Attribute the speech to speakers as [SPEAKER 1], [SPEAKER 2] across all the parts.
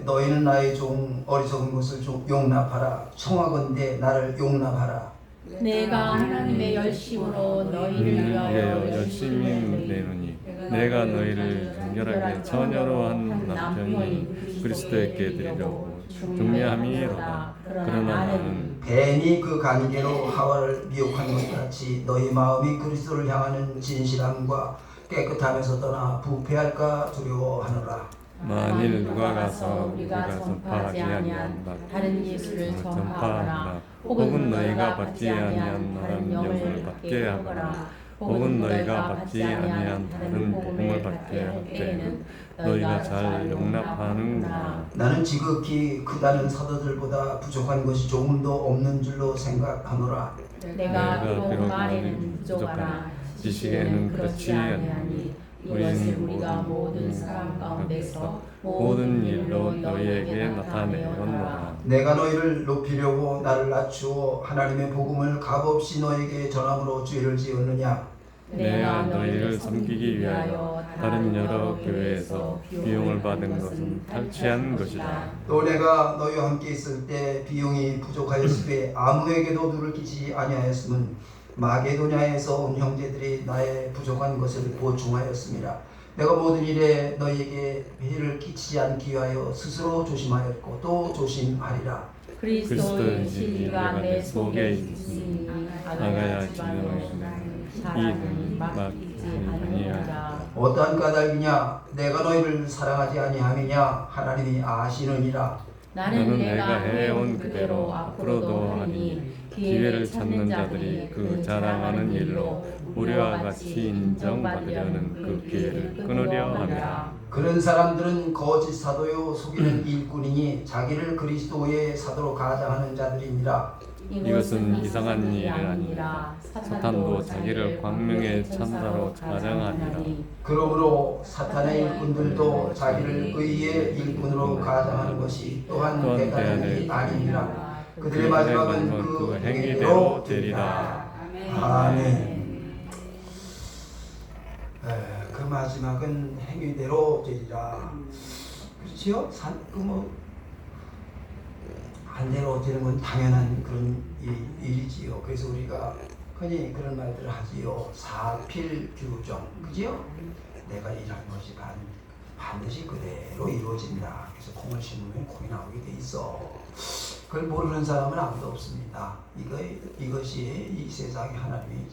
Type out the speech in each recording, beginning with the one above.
[SPEAKER 1] 너희는 나의 종 어리석은 것을 용납하라. 청하건대 나를 용납하라.
[SPEAKER 2] 내가 하나님의 열심으로 너희를 위하여 열심히 내노니
[SPEAKER 3] 내가 너희를 정결하게 처녀로 한 남편이 그리스도에게 드리려고 중매함이로다. 그러나 나는
[SPEAKER 1] 뱀이 그 관계로 하와를 미혹한 것 같이 너희 마음이 그리스도를 향하는 진실함과 깨끗함에서 떠나 부패할까 두려워하노라.
[SPEAKER 3] 만일 누가 가서 우리가 전파하지 아니한
[SPEAKER 2] 다른 예수를 전파하거나
[SPEAKER 3] 혹은 너희가 받지 아니한 다른 영을 받게 하거나 혹은 너희가 받지 아니한 다른 복음을 받게 할 때에는 너희가 잘 용납하는구나.
[SPEAKER 1] 나는 지극히 크다는 사도들보다 부족한 것이 조금도 없는 줄로 생각하노라.
[SPEAKER 2] 내가 비록 말에는 부족하나 지식에는 그렇지 아니하니 이것을 우리가 모든 사람 가운데서
[SPEAKER 3] 모든 일로 너희에게 나타내었노라.
[SPEAKER 1] 내가 너희를 높이려고 나를 낮추어 하나님의 복음을 값없이 너에게 전함으로 죄를 지었느냐.
[SPEAKER 3] 내가 너희를 섬기기 위하여 다른 여러 교회에서 비용을 받은 것은 탈취한 것이다.
[SPEAKER 1] 또 내가 너희와 함께 있을 때 비용이 부족하였으되 아무에게도 누를 끼치지 아니하였음은 마게도냐에서 온 형제들이 나의 부족한 것을 보충하였습니다. 내가 모든 일에 너희에게 해를 끼치지 않기 위하여 스스로 조심하였고 또 조심하리라.
[SPEAKER 2] 그리스도의 진리가 내 속에
[SPEAKER 3] 있으니
[SPEAKER 2] 있으니
[SPEAKER 3] 아가야
[SPEAKER 2] 아가야
[SPEAKER 3] 지노에는
[SPEAKER 2] 지노에는
[SPEAKER 3] 이
[SPEAKER 2] 사랑이
[SPEAKER 3] 막히지
[SPEAKER 2] 막히지
[SPEAKER 3] 아니하리라.
[SPEAKER 2] 아니하리라.
[SPEAKER 1] 어떠한 까닭이냐? 내가 너희를 사랑하지 아니함이냐? 하나님이 아시느니라.
[SPEAKER 2] 나는 내가 해온 그대로 앞으로도 하니 기회를 찾는 자들이 그 자랑하는 일로 우리와 같이 인정받으려는 그 기회를 끊으려 함이라.
[SPEAKER 1] 그런 사람들은 거짓 사도요 속이는 일꾼이니 자기를 그리스도의 사도로 가장하는 자들이니라.
[SPEAKER 3] 이것은 이상한 일이 아니라 사탄도 자기를 광명의 천사로 가장하니라.
[SPEAKER 1] 그러므로 사탄의 일꾼들도 자기를 의의 일꾼으로 가장하는 것이 또한 대단한 일이 아니니라. 그들의 마지막은 그 행위대로 되리라. 아멘. 그 마지막은 행위대로 되리라. 그렇지요? 반대로 되는 건 당연한 그런 일이지요. 그래서 우리가 흔히 그런 말들을 하지요. 사필규정, 그지요? 내가 일한 것이 반드시 그대로 이루어진다. 그래서 콩을 심으면 콩이 나오게 돼 있어. 그걸 모르는 사람은 아무도 없습니다. 이것이 이 세상에 하나님이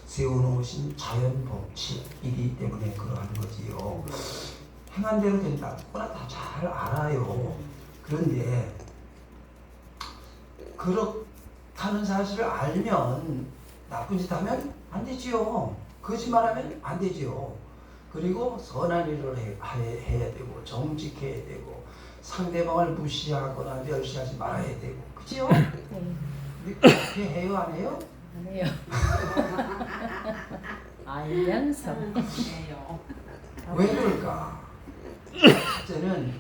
[SPEAKER 1] 세워놓으신 자연 법칙이기 때문에 그러한 거지요. 행한 대로 된다. 누구나 다 잘 알아요. 그런데 그렇다는 사실을 알면 나쁜 짓 하면 안 되지요. 거짓말하면 안 되지요. 그리고 선한 일을 해야 되고 정직해야 되고 상대방을 무시하거나 멸시하지 말아야 되고, 그치요? 그렇게 해요, 안 해요?
[SPEAKER 2] 안 해요. 알면서
[SPEAKER 1] 왜 그럴까? 첫째는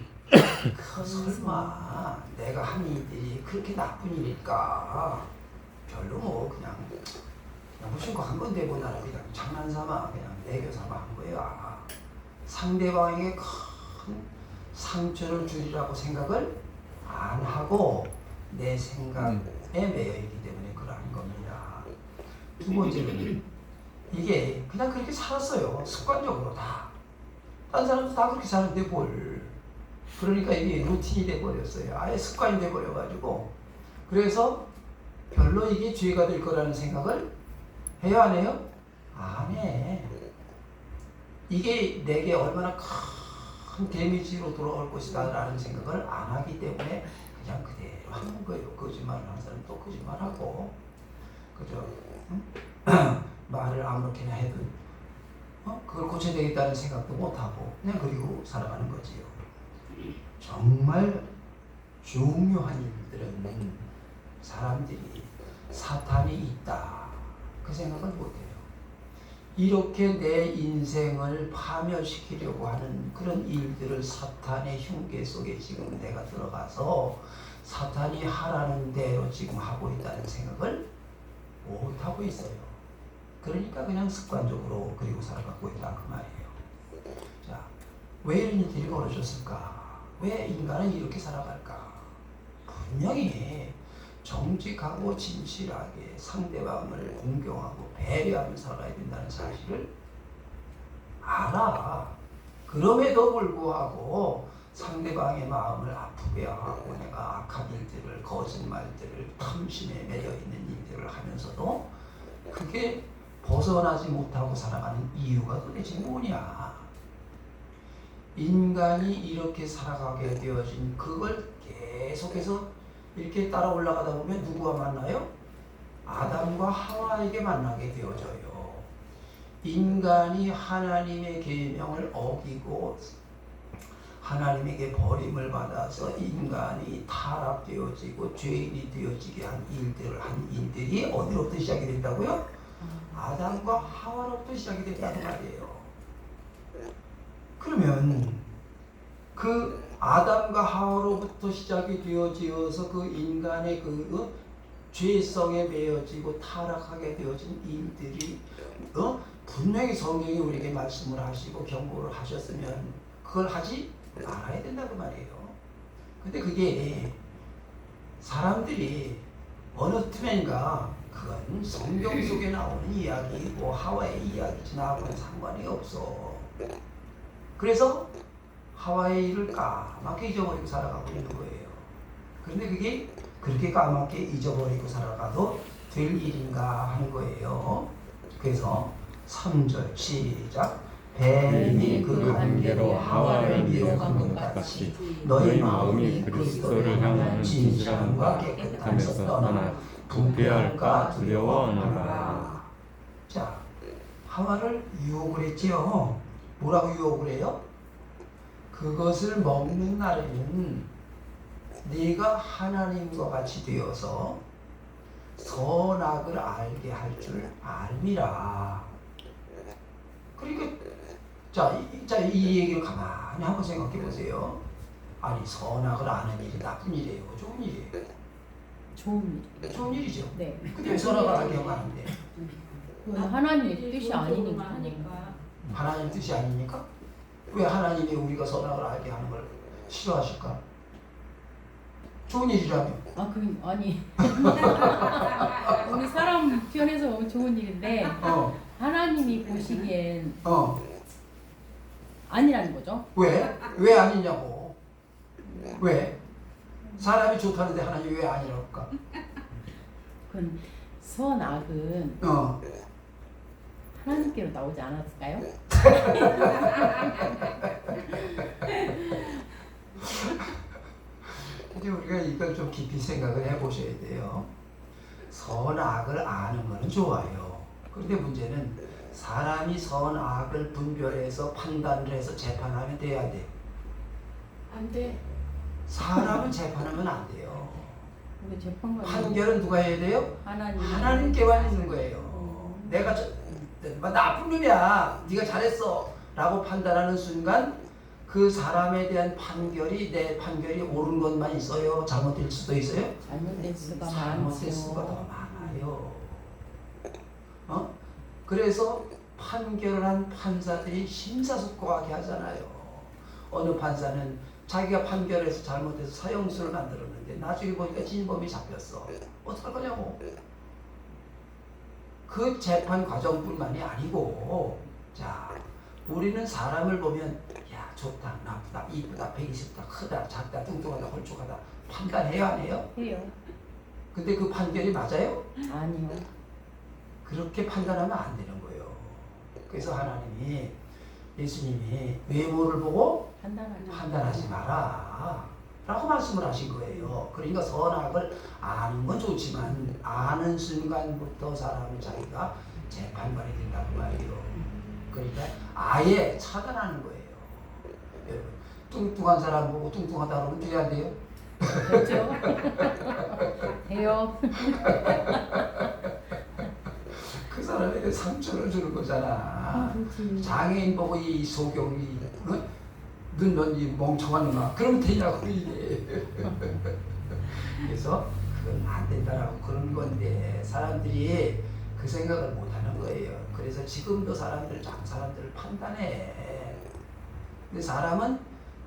[SPEAKER 1] 설마 내가 한 일이 그렇게 나쁜 일일까? 별로 뭐 그냥 무슨 거 한 건데 뭐 나는 그냥 장난삼아 그냥 애교삼아 한 거야. 상대방에게 큰 상처를 주리라고 생각을 안 하고 내 생각에 매여 있기 때문에 그러한 겁니다. 두 번째는 이게 그냥 그렇게 살았어요. 습관적으로 다. 딴 사람도 다 그렇게 사는데 뭘. 그러니까 이게 루틴이 돼버렸어요. 아예 습관이 돼버려가지고. 그래서 별로 이게 죄가 될 거라는 생각을 해요, 안 해요? 안 해. 이게 내게 얼마나 큰 데미지로 돌아올 것이다 라는 생각을 안 하기 때문에 그냥 그대로 하는 거예요. 거짓말을 하는 사람은 또 거짓말하고, 그죠? 응? 말을 아무렇게나 해도 그걸 고쳐야 되겠다는 생각도 못하고 그냥 그리고 살아가는 거지요. 정말 중요한 일들은 사람들이 사탄이 있다 그 생각을 못해요. 이렇게 내 인생을 파멸시키려고 하는 그런 일들을 사탄의 흉계 속에 지금 내가 들어가서 사탄이 하라는 대로 지금 하고 있다는 생각을 못하고 있어요. 그러니까 그냥 습관적으로 그리고 살아가고 있다 그 말이에요. 자, 왜 이런 일들이 벌어졌을까? 왜 인간은 이렇게 살아갈까? 분명히 정직하고 진실하게 상대방을 공경하고 배려하며 살아가야 된다는 사실을 알아. 그럼에도 불구하고 상대방의 마음을 아프게 하고 내가 악한 일들을, 거짓말들을, 탐심에 매여 있는 일들을 하면서도 그게 벗어나지 못하고 살아가는 이유가 도대체 뭐냐? 인간이 이렇게 살아가게 되어진 그걸 계속해서 이렇게 따라 올라가다 보면 누구와 만나요? 아담과 하와에게 만나게 되어져요. 인간이 하나님의 계명을 어기고 하나님에게 버림을 받아서 인간이 타락되어지고 죄인이 되어지게 한 일들이 어디로부터 시작이 된다고요? 아담과 하와로부터 시작이 된다는 말이에요. 그러면 그 아담과 하와로부터 시작이 되어지어서 그 인간의 그 죄성에 매여지고 타락하게 되어진 일들이 분명히 성경이 우리에게 말씀을 하시고 경고를 하셨으면 그걸 하지 말아야 된다고 말이에요. 근데 그게 사람들이 어느 틈엔가 그건 성경 속에 나오는 이야기고 하와의 이야기지 나하고는 상관이 없어. 그래서 하와의 일을 까맣게 잊어버리고 살아가고 있는 거예요. 그런데 그게 그렇게 까맣게 잊어버리고 살아가도 될 일인가 하는 거예요. 그래서 3절 시작. 뱀이 그 관계로 하와를 미혹한 것 같이 너희 마음이 그리스도를 향하는 진실함과 깨끗함에서 떠나 부패할까 두려워하노라. 자, 하와를 유혹을 했지요. 뭐라고 유혹을 해요? 그것을 먹는 날에는 네가 하나님과 같이 되어서 선악을 알게 할 줄 알미라. 그러니까 이 얘기를 가만히 한번 생각해 보세요. 아니 선악을 아는 일이 나쁜 일이에요? 좋은 일이에요? 좋은 일이죠.
[SPEAKER 3] 네.
[SPEAKER 1] 근데 왜 선악을 알게 하면 안 돼?
[SPEAKER 3] 그건 하나님의 뜻이 아니니까.
[SPEAKER 1] 하나님 뜻이 아니니까? 왜 하나님이 우리가 선악을 알게 하는 걸 싫어하실까? 좋은 일이라며.
[SPEAKER 3] 아니. 우리 사람 편에서 보면 좋은 일인데 하나님이 보시기엔 아니라는 거죠.
[SPEAKER 1] 왜? 왜 아니냐고. 왜? 사람이 좋다는데 하나님이 왜 아니라고 할까?
[SPEAKER 3] 그건 선악은 하나님께로 나오지 않았을까요?
[SPEAKER 1] 이제 우리가 이걸 좀 깊이 생각을 해보셔야 돼요. 선악을 아는 것은 좋아요. 그런데 문제는 사람이 선악을 분별해서 판단을 해서 재판하면 돼야 돼.
[SPEAKER 3] 안 돼.
[SPEAKER 1] 사람은 재판하면 안 돼요. 판결은 누가 해야 돼요? 하나님께만 있는 거예요. 내가 나쁜 놈이야, 네가 잘했어 라고 판단하는 순간 그 사람에 대한 판결이 내 판결이 옳은 것만 있어요? 잘못될 수도 있어요?
[SPEAKER 3] 잘못될 수가
[SPEAKER 1] 더 많아요. 그래서 판결을 한 판사들이 심사숙고하게 하잖아요. 어느 판사는 자기가 판결해서 잘못해서 사형수를 만들었는데 나중에 보니까 진범이 잡혔어. 어떡할 거냐고. 그 재판 과정뿐만이 아니고, 자, 우리는 사람을 보면 야 좋다, 나쁘다, 이쁘다, 120다, 크다, 작다, 뚱뚱하다, 홀쭉하다 판단해요, 안 해요?
[SPEAKER 3] 해요.
[SPEAKER 1] 근데 그 판결이 맞아요?
[SPEAKER 3] 아니요.
[SPEAKER 1] 그렇게 판단하면 안 되는 거예요. 그래서 하나님이, 예수님이 외모를 보고 판단하지 마라 라고 말씀을 하신 거예요. 그러니까 선악을 아는 건 좋지만 아는 순간부터 사람은 자기가 재판관이 된다고 말이에요. 그러니까 아예 차단하는 거예요. 여러분, 뚱뚱한 사람 보고 뚱뚱하다 그러면 돼야 안 돼요?
[SPEAKER 3] 그렇죠. 돼요.
[SPEAKER 1] 그 사람에게 상처를 주는 거잖아. 장애인 보고 이 소경이 눈 이 멍청한 놈아 그러면 되냐고 이게. 그래서 그건 안 된다라고 그런 건데 사람들이 그 생각을 못 하는 거예요. 그래서 지금도 사람들을 판단해. 근데 사람은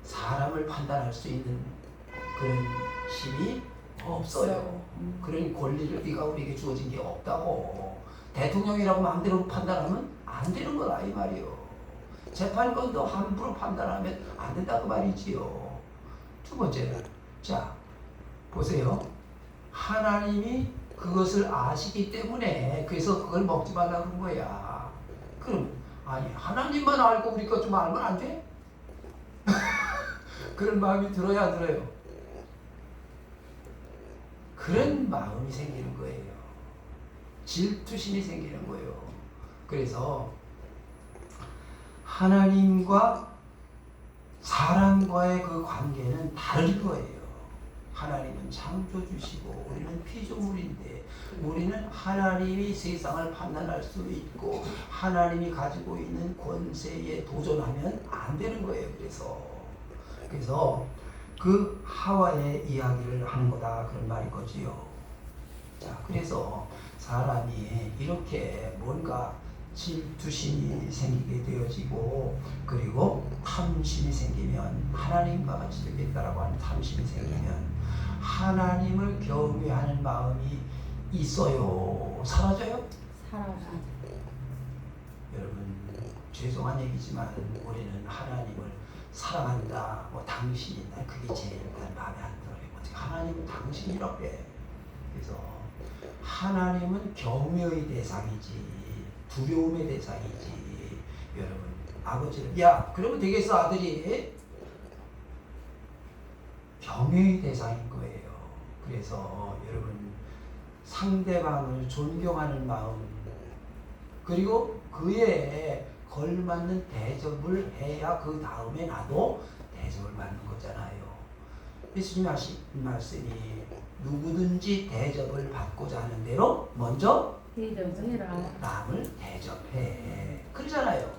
[SPEAKER 1] 사람을 판단할 수 있는 그런 힘이 없어요. 그런 권리를 네가 우리에게 주어진 게 없다고. 대통령이라고 마음대로 판단하면 안 되는 거다 이 말이요. 재판관도 함부로 판단하면 안 된다 그 말이지요. 두 번째는 자 보세요. 하나님이 그것을 아시기 때문에 그래서 그걸 먹지 말라고 그런 거야. 그럼 아니 하나님만 알고 우리 것 좀 알면 안 돼? 그런 마음이 들어야 안 들어요? 그런 마음이 생기는 거예요. 질투심이 생기는 거예요. 그래서 하나님과 사람과의 그 관계는 다른 거예요. 하나님은 창조주시고 우리는 피조물인데 우리는 하나님이 세상을 판단할 수 있고 하나님이 가지고 있는 권세에 도전하면 안 되는 거예요. 그래서 그 하와의 이야기를 하는 거다 그런 말인 거지요. 자, 그래서 사람이 이렇게 뭔가 질투심이 생기게 되어지고 그리고 탐심이 생기면 하나님과 같이 되겠다라고 하는 탐심이 생기면 하나님을 경외하는 마음이 있어요. 사라져요?
[SPEAKER 3] 사라져.
[SPEAKER 1] 여러분 죄송한 얘기지만 우리는 하나님을 사랑한다. 뭐 당신이 나 그게 제일 난 마음에 안 들어요. 어떻게 하나님은 당신이라고 해? 그래서 하나님은 경외의 대상이지 두려움의 대상이지. 여러분 아버지는 야 그러면 되겠어 아들이 경외의 대상인 거예요. 그래서 여러분 상대방을 존경하는 마음 그리고 그에 걸맞는 대접을 해야 그 다음에 나도 대접을 받는 거잖아요. 예수님 하신 말씀이 누구든지 대접을 받고자 하는 대로 먼저
[SPEAKER 3] 대접해라.
[SPEAKER 1] 남을 대접해. 그러잖아요.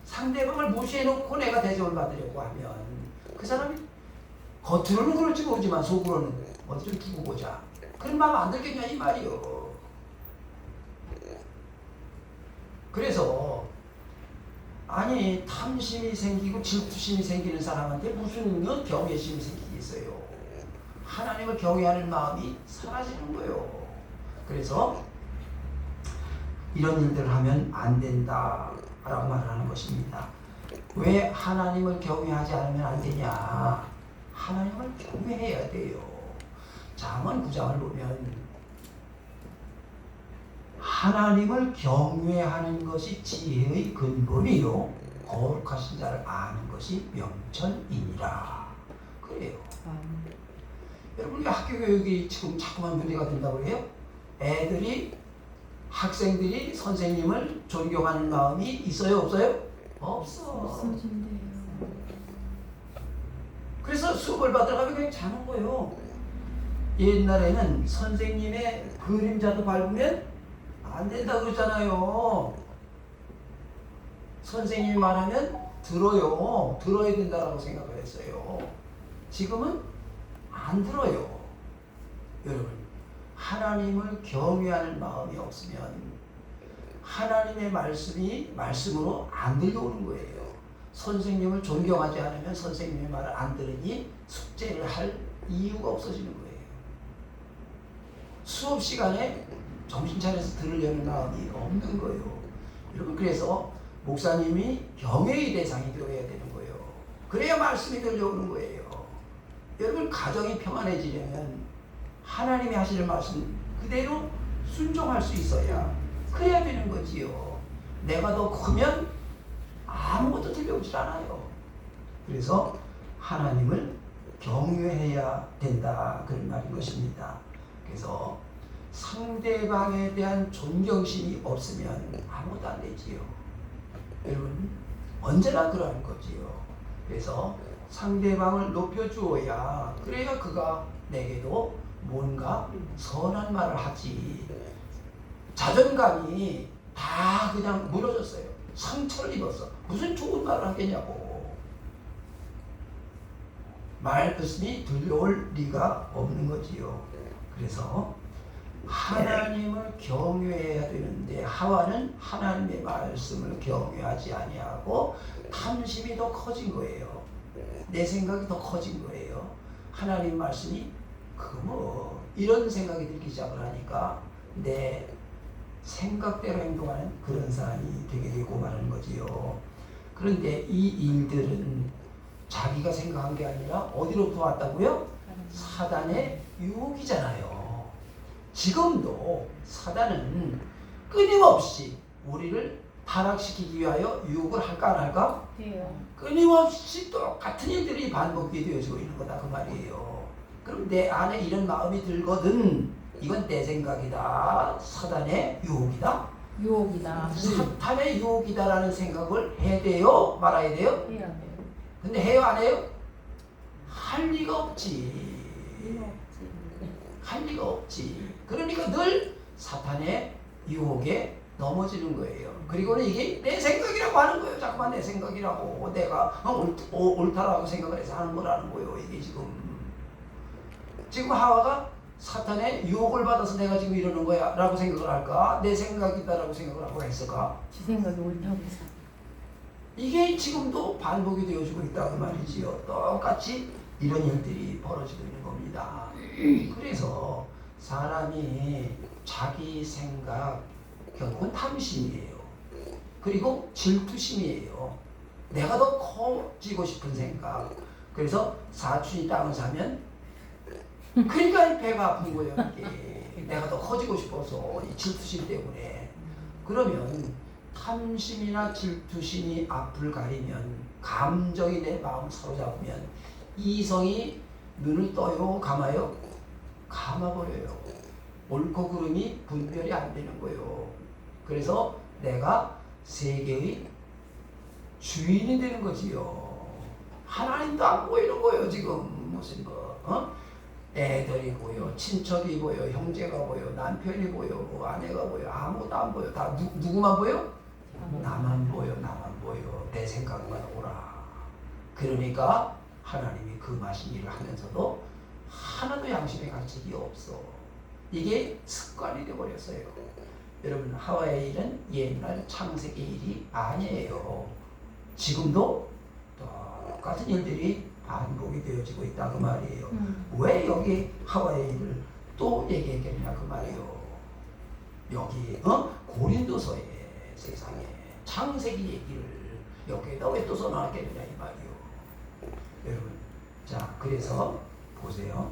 [SPEAKER 1] 상대방을 무시해놓고 내가 대접을 받으려고 하면 그 사람이 겉으로는 그럴지 모르지만 속으로는 어디 좀 두고 보자. 그런 마음 안 들겠냐 이 말이요. 그래서 아니 탐심이 생기고 질투심이 생기는 사람한테 무슨 경외심이 생기겠어요. 하나님을 경외하는 마음이 사라지는 거예요. 그래서 이런 일들을 하면 안 된다라고 말을 하는 것입니다. 왜 하나님을 경외하지 않으면 안 되냐? 하나님을 경외해야 돼요. 잠언 9장을 보면 하나님을 경외하는 것이 지혜의 근본이요 거룩하신 자를 아는 것이 명철이니라. 그래요. 여러분 우리 학교 교육이 지금 자꾸만 문제가 된다고 해요? 학생들이 선생님을 존경하는 마음이 있어요 없어요? 없어.
[SPEAKER 3] 없어진대요.
[SPEAKER 1] 그래서 수업을 받으러 가면 그냥 자는 거예요. 옛날에는 선생님의 그림자도 밟으면 안 된다 그러잖아요. 선생님이 말하면 들어야 된다라고 생각을 했어요. 지금은 안 들어요. 여러분 하나님을 경외하는 마음이 없으면 하나님의 말씀이 말씀으로 안 들려오는 거예요. 선생님을 존경하지 않으면 선생님의 말을 안 들으니 숙제를 할 이유가 없어지는 거예요. 수업 시간에 정신 차려서 들으려는 마음이 없는 거예요. 여러분 그래서 목사님이 경외의 대상이 되어야 되는 거예요. 그래야 말씀이 들려오는 거예요. 여러분 가정이 평안해지려면 하나님이 하시는 말씀 그대로 순종할 수 있어야 그래야 되는 거지요. 내가 더 크면 아무것도 들려오질 않아요. 그래서 하나님을 경외해야 된다 그런 말인 것입니다. 그래서 상대방에 대한 존경심이 없으면 아무것도 안 되지요. 여러분 언제나 그러한 거지요. 그래서 상대방을 높여주어야 그래야 그가 내게도 뭔가 선한 말을 하지. 자존감이 다 그냥 무너졌어요. 상처를 입었어. 무슨 좋은 말을 하겠냐고. 말씀이 들려올 리가 없는 거지요. 그래서 하나님을 경외해야 되는데 하와는 하나님의 말씀을 경외하지 아니하고 탐심이 더 커진 거예요. 내 생각이 더 커진 거예요. 하나님 말씀이 이런 생각이 들기 시작을 하니까 내 생각대로 행동하는 그런 사람이 되게 되고 말하는 거지요. 그런데 이 일들은 자기가 생각한 게 아니라 어디로부터 왔다고요? 사단의 유혹이잖아요. 지금도 사단은 끊임없이 우리를 타락시키기 위하여 유혹을 할까 안 할까?
[SPEAKER 3] 해요.
[SPEAKER 1] 끊임없이 똑같은 일들이 반복이 되어지고 있는 거다 그 말이에요. 그럼 내 안에 이런 마음이 들거든 이건 내 생각이다. 사단의 유혹이다.
[SPEAKER 3] 유혹이다.
[SPEAKER 1] 사탄의 유혹이다라는 생각을 해야 돼요? 말아야 돼요?
[SPEAKER 3] 해야 돼요.
[SPEAKER 1] 근데 해요 안 해요? 할 리가 없지. 할 리가 없지. 그러니까 늘 사탄의 유혹에 넘어지는 거예요. 그리고는 이게 내 생각이라고 하는 거예요. 자꾸만 내 생각이라고 내가 옳다라고 생각을 해서 하는 거라는 거예요. 이게 지금 하와가 사탄의 유혹을 받아서 내가 지금 이러는 거야 라고 생각을 할까? 내 생각이다라고 생각을 하고 했을까?
[SPEAKER 3] 지 생각이 옳다고 해서.
[SPEAKER 1] 이게 지금도 반복이 되어지고 있다 그 말이지요. 똑같이 이런 일들이 벌어지고 있는 겁니다. 그래서 사람이 자기 생각 결국은 탐심이에요. 그리고 질투심이에요. 내가 더 커지고 싶은 생각. 그래서 사촌이 땅을 사면 그러니까 배가 아픈 거예요. 이게 내가 더 커지고 싶어서 이 질투심 때문에. 그러면 탐심이나 질투심이 앞을 가리면 감정이 내 마음 사로잡으면 이성이 눈을 떠요 감아요? 감아버려요. 옳고 그름이 분별이 안 되는 거예요. 그래서 내가 세계의 주인이 되는 거지요. 하나님도 안 보이는 거예요. 지금 무슨 애들이 보여, 친척이 보여, 형제가 보여, 남편이 보여, 아내가 보여, 아무도 안 보여. 다 누구만 보여? 나만 보여, 나만 보여. 내 생각만 오라. 그러니까 하나님이 그 마신 일을 하면서도 하나도 양심의 가책이 없어. 이게 습관이 되어버렸어요. 여러분 하와의 일은 옛날 창세기 일이 아니에요. 지금도 똑같은 일들이 반복이 되어지고 있다 그 말이에요. 왜 여기 하와의 일을 또 얘기했겠냐 그 말이에요. 여기 고린도서에 세상에 창세기 얘기를 여기에다 왜 또 써놨겠느냐 이 말이에요. 여러분 자 그래서 보세요.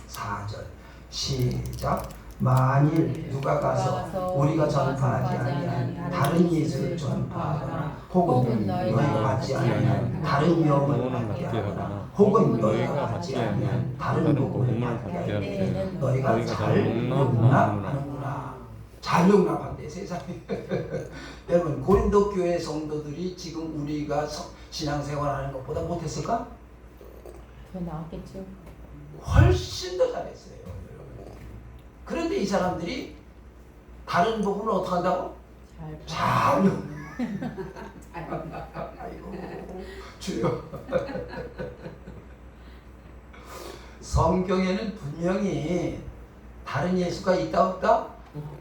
[SPEAKER 1] 4절 시작. 만일 누가 가서 우리가 전파하지 아니한 다른 예수를 전파하거나 혹은 너희가 받지 아니한 다른 명을 받게 하거나 혹은 너희가 받지 아니한 다른 복음을 받게 할 때는 너희가 잘 용납하는구나. 잘 용납한대 세상에. 여러분 고린도 교회 성도들이 지금 우리가 신앙생활하는 것보다 못했을까?
[SPEAKER 3] 더 나았겠죠.
[SPEAKER 1] 훨씬 더 잘했어요. 그런데 이 사람들이 다른 복음을 어떻게 한다고? 잘 아이고 주여. 성경에는 분명히 다른 예수가 있다 없다?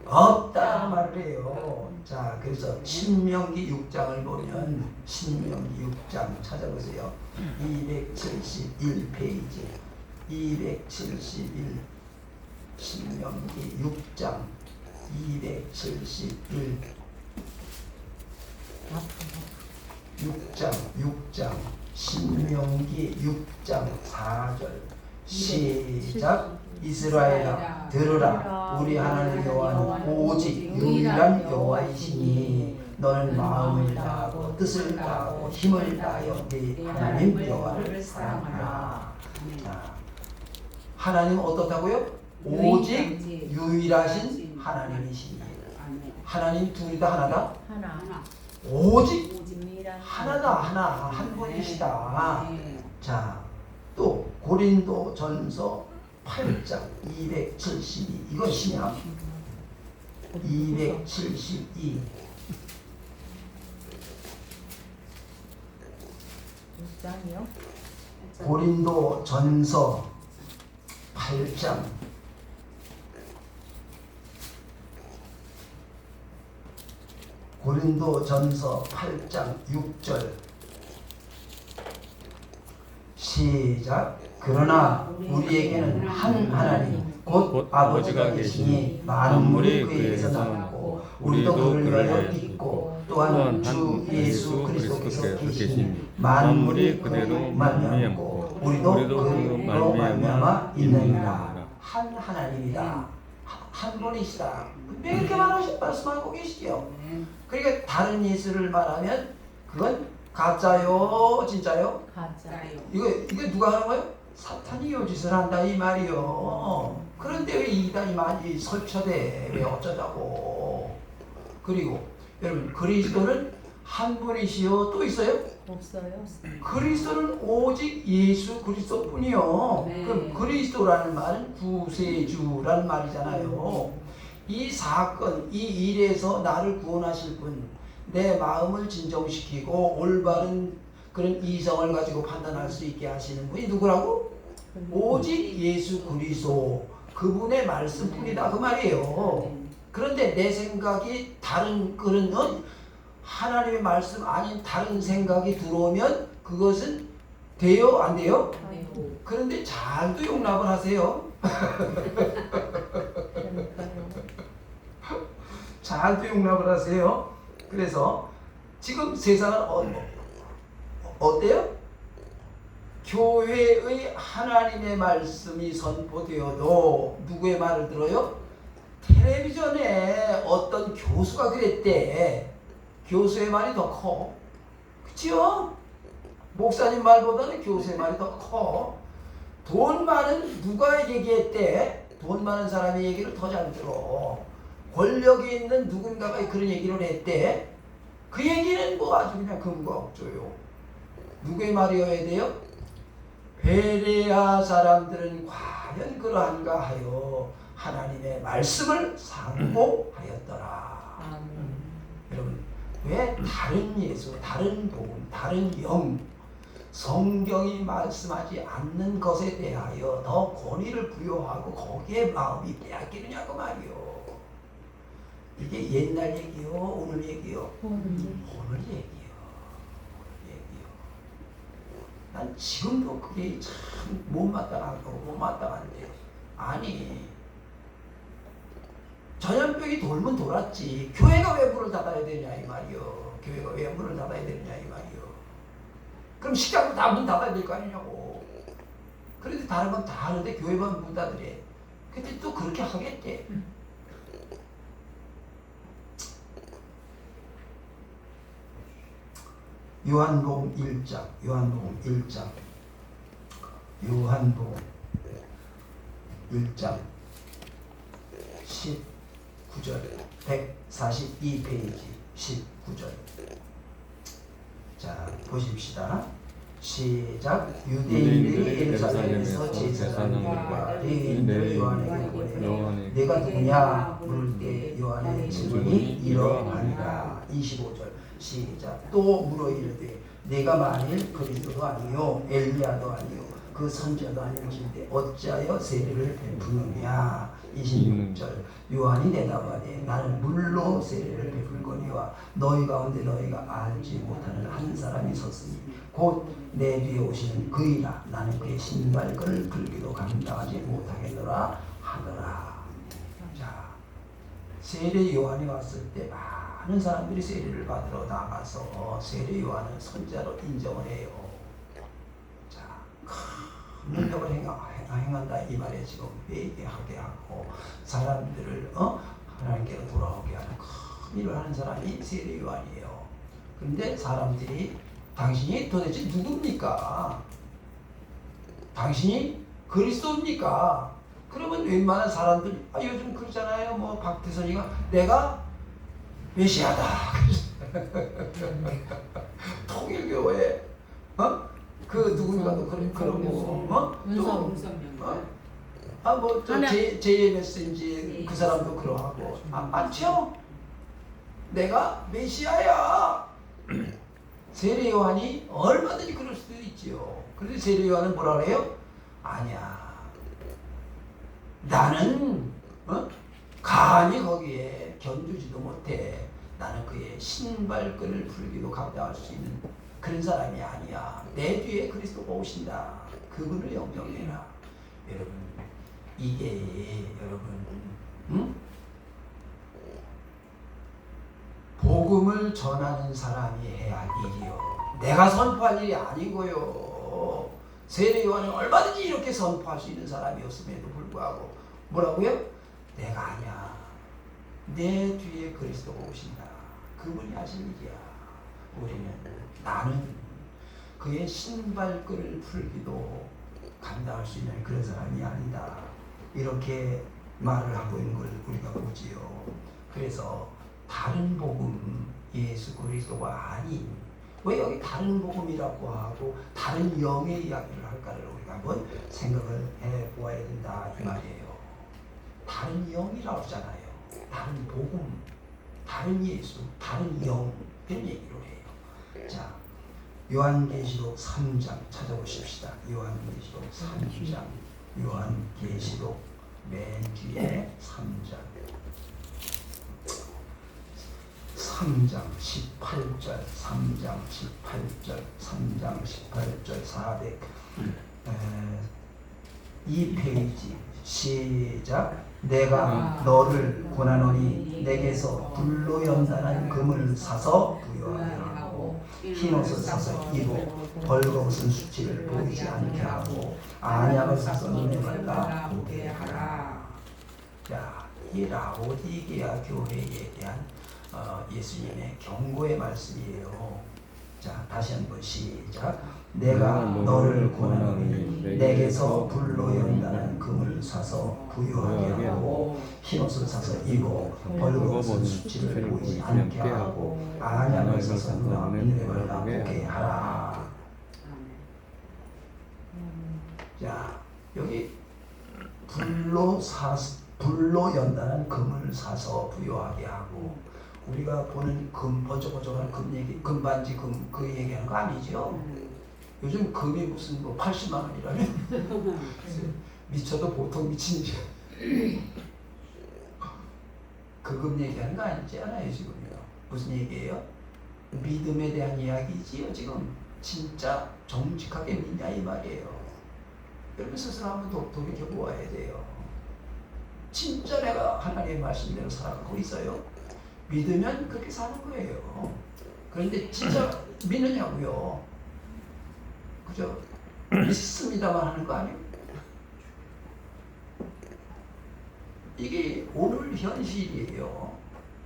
[SPEAKER 1] 없다 말을 해요. 자 그래서 신명기 6장을 보면 신명기 6장 찾아보세요. 271페이지 271 신명기 6장 271 6장 신명기 6장 4절 시작. 이스라엘아 들으라. 우리 하나님 여호와는 오직 유일한 여호와이시니 너는 마음을 다하고 뜻을 다하고 힘을 다하여 네 하나님 여호와를 사랑하라. 자, 하나님은 어떻다고요? 오직 유일하신 하나님이시니. 하나님 둘이 다 하나다?
[SPEAKER 3] 하나.
[SPEAKER 1] 오직 하나다. 하나 한 분이시다. 자, 또 고린도 전서 8장 272 이건 신약 272
[SPEAKER 3] 6장이요?
[SPEAKER 1] 고린도 전서 8장 고린도 전서 8장 6절 시작. 그러나 우리에게는 한 하나님 곧 아버지가 계시니 만물이 그에게서 나왔고 우리도 그를 위하여 믿고 또한 주 예수 그리스도께서 계시니 만물이 그대로 말미암고 우리도 그로 말미암아 있느니라. 한 하나님이다. 한 분이시다. 왜 이렇게 말씀하고 계시죠? 그러니까 다른 예수를 말하면 그건 가짜요, 진짜요?
[SPEAKER 3] 가짜요.
[SPEAKER 1] 이거 누가 하는 거예요? 사탄이 요 짓을 한다 이 말이요. 그런데 왜 이단이 많이 설쳐대? 왜 어쩌자고? 그리고 여러분 그리스도는 한 분이시요. 또 있어요?
[SPEAKER 3] 없어요.
[SPEAKER 1] 그리스도는 오직 예수 그리스도뿐이요.
[SPEAKER 3] 네.
[SPEAKER 1] 그럼 그리스도라는 말은 구세주라는 말이잖아요. 이 사건, 이 일에서 나를 구원하실 분, 내 마음을 진정시키고 올바른 그런 이성을 가지고 판단할 수 있게 하시는 분이 누구라고? 오직 예수 그리스도, 그분의 말씀뿐이다 그 말이에요. 그런데 내 생각이 다른 그런 하나님의 말씀 아닌 다른 생각이 들어오면 그것은 돼요? 안 돼요? 그런데 잘도 용납을 하세요. 잘도 용납을 하세요. 그래서 지금 세상은 어때요? 교회의 하나님의 말씀이 선포되어도 누구의 말을 들어요? 텔레비전에 어떤 교수가 그랬대. 교수의 말이 더 커. 그치요? 목사님 말보다는 교수의 말이 더 커. 돈 많은 누가 얘기했대? 돈 많은 사람의 얘기를 더 잘 들어. 권력이 있는 누군가가 그런 얘기를 했대. 그 얘기는 뭐 아주 그냥 근거 없죠요. 누구의 말이어야 돼요? 베레아 사람들은 과연 그러한가 하여 하나님의 말씀을 상고하였더라. 여러분 왜 다른 예수, 다른 복음, 다른 영, 성경이 말씀하지 않는 것에 대하여 더 권위를 부여하고 거기에 마음이 빼앗기느냐고 말이요. 이게 옛날 얘기요, 오늘 얘기요? 오늘 얘기요. 난 지금도 그게 참 못마땅한데요. 아니 전염병이 돌면 돌았지. 교회가 왜 문을 닫아야 되냐 이 말이요. 교회가 왜 문을 닫아야 되느냐 이 말이요. 그럼 식당도 다 문 닫아야 될 거 아니냐고. 그런데 다른 건 다 하는데 교회만 문 닫으래. 근데 또 그렇게 하겠대. 요한복음 1장 19절 142페이지 19절. 자 보십시다. 시작. 유대인들이 예루살렘에서 제사장들과 레위인들을 요한에게 보내 내가 누구냐 물을 때 요한의 질문이 이러하니라. 25절 시작. 또 물어 이르되 내가 만일 그리스도도 아니요 엘리야도 아니요 그 선지자도 아닌지인데 어찌하여 세례를 베푸느냐. 26절 요한이 대답하되 나는 물로 세례를 베풀거니와 너희 가운데 너희가 알지 못하는 한 사람이 섰으니 곧 내 뒤에 오시는 그이라. 나는 그의 신발끈을 풀기도 감당하지 못하겠노라 하더라. 자, 세례 요한이 왔을 때 많은 사람들이 세례를 받으러 나가서 세례 요한은 선지자로 인정을 해요. 자, 큰 능력을 행한다 이 말에 지금 회개하게 하고 사람들을 하나님께로 돌아오게 하는 큰 일을 하는 사람이 세례 요한이에요. 그런데 사람들이 당신이 도대체 누굽니까? 당신이 그리스도입니까? 그러면 웬만한 사람들 요즘 그러잖아요. 뭐 박태선이가 내가 메시아다. 통일교회 그 누군가도 그러고 뭐저 JMS인지 그 사람도 그러하고 많죠. 내가 메시아야. 세례 요한이 얼마든지 그럴 수도 있지요. 그런데 세례 요한은 뭐라 그래요? 아니야. 나는 감히 거기에 견주지도 못해. 나는 그의 신발끈을 풀기도 감당할 수 있는 그런 사람이 아니야. 내 뒤에 그리스도가 오신다. 그분을 영접해라. 여러분, 이게 여러분, 응? 복음을 전하는 사람이 해야 할 일이요. 내가 선포할 일이 아니고요. 세례 요한은 얼마든지 이렇게 선포할 수 있는 사람이었음에도 불구하고 뭐라고요? 내가 아니야. 내 뒤에 그리스도가 오신다. 그분이 하신 일이야. 우리는 나는 그의 신발끈을 풀기도 감당할 수 있는 그런 사람이 아니다. 이렇게 말을 하고 있는 걸 우리가 보지요. 그래서 다른 복음, 예수 그리스도가 아닌, 왜 여기 다른 복음이라고 하고 다른 영의 이야기를 할까를 우리가 한번 생각을 해보아야 된다 이 말이에요. 다른 영이라고 하잖아요. 다른 복음, 다른 예수, 다른 영, 이런 얘기를 해요. 자, 요한계시록 3장 찾아보십시다. 요한계시록 3장, 요한계시록 맨 뒤에 3장 18절, 3장 18절, 3장 18절, 402페이지 시작. 내가 너를 권하노니 내게서 불로 연단한 금을 사서 부여하게 하고 흰옷을 사서 입어 벌거벗은 수치를 보이지 않게 하고 안약을 사서 눈에 발라 보게 하라. 자, 이 라오디게아 교회에 대한 예수님의 경고의 말씀이에요. 자, 다시 한번 시작. 내가 너를 권하노니 내게서 불로 연단한 금을 사서 부유하게 하고 흰옷을 사서 입어 벌거벗은 수치를 보이지 않게 하고 안약을 사서 눈에 발라 보게 하라. 자, 여기 불로 연단한 금을 사서 부유하게 하고, 우리가 보는 금, 번쩍번쩍한 금 얘기, 금반지 금, 그 얘기하는 거 아니죠? 요즘 금이 무슨 뭐 80만 원이라면 미쳐도 보통 미친지. 그 금 얘기하는 거 아니지 않아요 지금요? 무슨 얘기예요? 믿음에 대한 이야기지요 지금. 진짜 정직하게 믿냐 이 말이에요. 여러분 스스로 한번 돌이켜 보아야 돼요. 진짜 내가 하나님의 말씀대로 살아가고 있어요? 믿으면 그렇게 사는 거예요. 그런데 진짜 믿느냐고요? 그죠? 믿습니다만 하는 거 아니에요? 이게 오늘 현실이에요.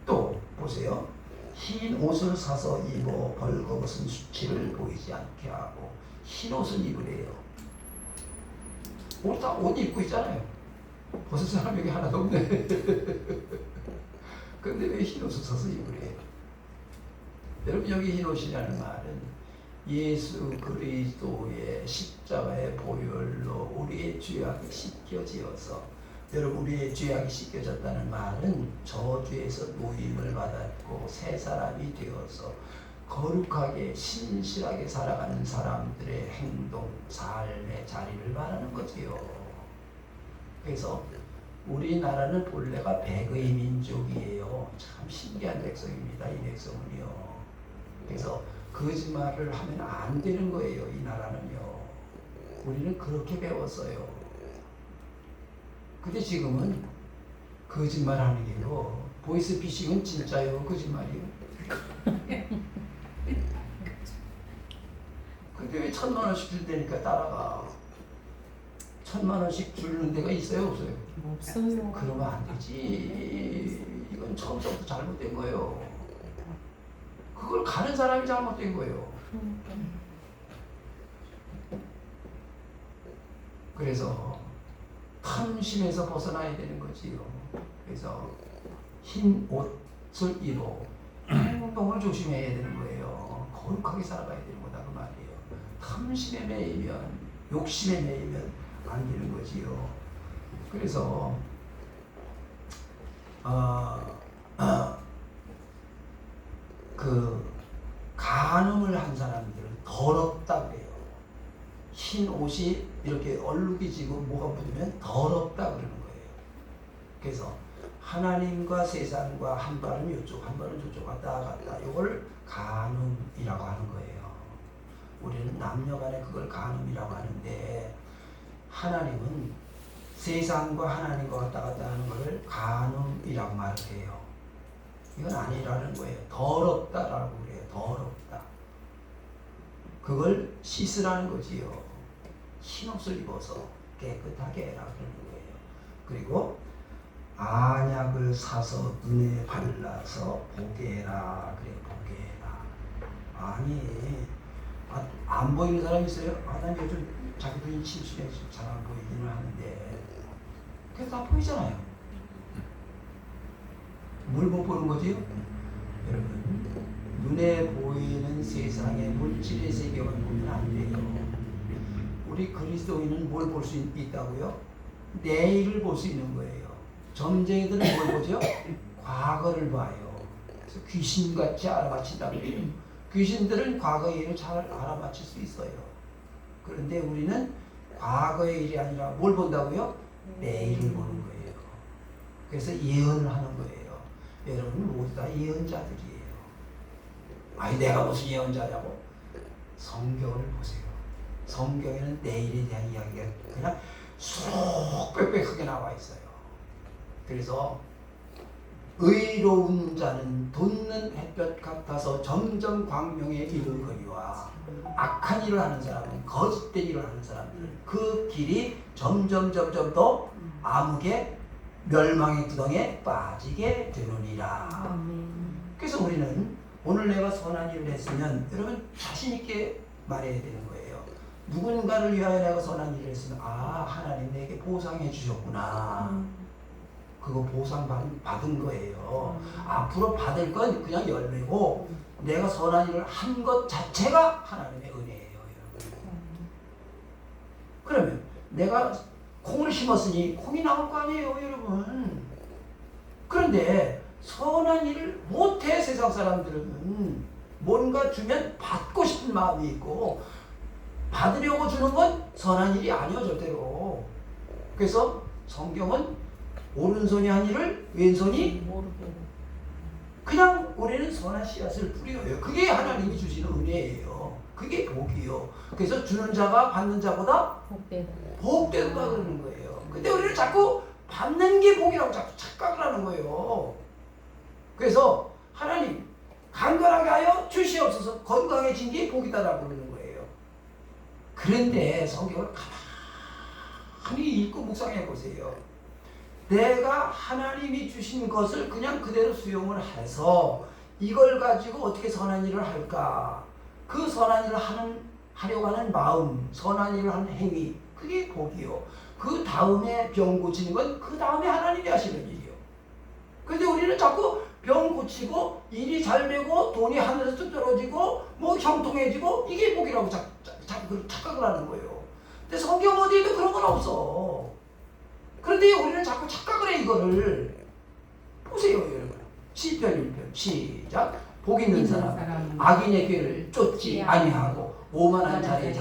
[SPEAKER 1] 또 보세요. 흰 옷을 사서 입어 벌거벗은 수치를 보이지 않게 하고, 흰 옷을 입으래요. 우리 다 옷 입고 있잖아요. 벗은 사람 여기 하나도 없네. 근데 왜 흰 옷을 사서 입으래요? 여러분, 여기 흰 옷이라는 말은 예수 그리스도의 십자가의 보혈로 우리의 죄악이 씻겨지어서, 여러분, 우리의 죄악이 씻겨졌다는 말은 저주에서 노임을 받았고 새 사람이 되어서 거룩하게 신실하게 살아가는 사람들의 행동, 삶의 자리를 말하는 거지요. 그래서 우리나라는 본래가 백의 민족이에요. 참 신기한 백성입니다, 이 백성은요. 그래서 거짓말을 하면 안 되는 거예요, 이 나라는요. 우리는 그렇게 배웠어요. 근데 지금은 거짓말 하는 게요, 보이스피싱은 진짜요, 거짓말이요? 근데 왜 1,000만 원씩 준다니까 따라가. 1,000만 원씩 주는 데가 있어요, 없어요?
[SPEAKER 3] 없어요.
[SPEAKER 1] 그러면 안 되지. 이건 처음부터 잘못된 거예요. 그걸 가는 사람이 잘못된 거예요. 그래서 탐심에서 벗어나야 되는 거지요. 그래서 흰 옷을 입어 행동을 조심해야 되는 거예요. 거룩하게 살아가야 되는 거다 그 말이에요. 탐심에 매이면, 욕심에 매이면 안 되는 거지요. 그래서 그 간음을 한 사람들은 더럽다 그래요. 흰 옷이 이렇게 얼룩이 지고 뭐가 묻으면 더럽다 그러는 거예요. 그래서 하나님과 세상과 한 발은 이쪽 한 발은 저쪽 왔다 갔다, 이걸 간음이라고 하는 거예요. 우리는 남녀간에 그걸 간음이라고 하는데 하나님은 세상과 하나님과 왔다 갔다 하는 것을 간음이라고 말을 해요. 이건 아니라는 거예요. 더럽다라고 그래요. 더럽다. 그걸 씻으라는 거지요. 흰옷을 입어서 깨끗하게 해라 그러는 거예요. 그리고 안약을 사서 눈에 발라서 보게 해라. 그래, 보게 해라. 아니, 안 보이는 사람 있어요? 난 요즘 자기 눈이 침침해서 잘 안 보이기는 하는데 그래서 다 보이잖아요. 뭘 못 보는 거지요? 여러분, 눈에 보이는 세상의 물질의 세계만 보면 안 돼요. 우리 그리스도인은 뭘 볼 수 있다고요? 내일을 볼 수 있는 거예요. 점쟁이들은 뭘 보죠? 과거를 봐요. 그래서 귀신같이 알아맞힌다고 해요. 귀신들은 과거의 일을 잘 알아맞힐 수 있어요. 그런데 우리는 과거의 일이 아니라 뭘 본다고요? 내일을 보는 거예요. 그래서 예언을 하는 거예요. 여러분 모두 다 예언자들이에요. 아니 내가 무슨 예언자냐고? 성경을 보세요. 성경에는 내일에 대한 이야기가 그냥 쏙 빽빽하게 나와 있어요. 그래서 의로운 자는 돋는 햇볕 같아서 점점 광명에 이르거니와 악한 일을 하는 사람은 거짓된 일을 하는 사람들은 그 길이 점점 더 암흑의 멸망의 구덩이에 빠지게 되느니라. 그래서 우리는 오늘 내가 선한 일을 했으면 여러분 자신 있게 말해야 되는 거예요. 누군가를 위하여 내가 선한 일을 했으면 하나님 내게 보상해 주셨구나. 그거 보상 받은 거예요. 앞으로 받을 건 그냥 열매고 내가 선한 일을 한 것 자체가 하나님의 은혜예요. 여러분. 그러면 내가 콩을 심었으니 콩이 나올 거 아니에요, 여러분. 그런데 선한 일을 못해. 세상 사람들은 뭔가 주면 받고 싶은 마음이 있고 받으려고 주는 건 선한 일이 아니요, 절대로. 그래서 성경은 오른손이 한 일을 왼손이 그냥 우리는 선한 씨앗을 뿌려요. 그게 하나님이 주시는 은혜예요. 그게 복이요. 그래서 주는 자가 받는 자보다 복되다 그러는 거예요. 근데 우리는 자꾸 받는 게 복이라고 자꾸 착각을 하는 거예요. 그래서 하나님 강건하게 하여 주시옵소서. 건강해진 게 복이다라고 그러는 거예요. 그런데 성경을 가만히 읽고 묵상해 보세요. 내가 하나님이 주신 것을 그냥 그대로 수용을 해서 이걸 가지고 어떻게 선한 일을 할까? 그 선한 일을 하려고 하는 마음, 선한 일을 하는 행위, 그게 복이요. 그 다음에 병 고치는 건 그 다음에 하나님이 하시는 일이요. 그런데 우리는 자꾸 병 고치고 일이 잘 되고 돈이 하늘에서 떨어지고 뭐 형통해지고 이게 복이라고 자꾸 착각을 하는 거예요. 근데 성경 어디에도 그런 건 없어. 그런데 우리는 자꾸 착각을 해. 이거를 보세요 여러분. 시편 1편 시작. 복 있는 사람 악인의 꾀를 쫓지 아니하고 오만한 자리에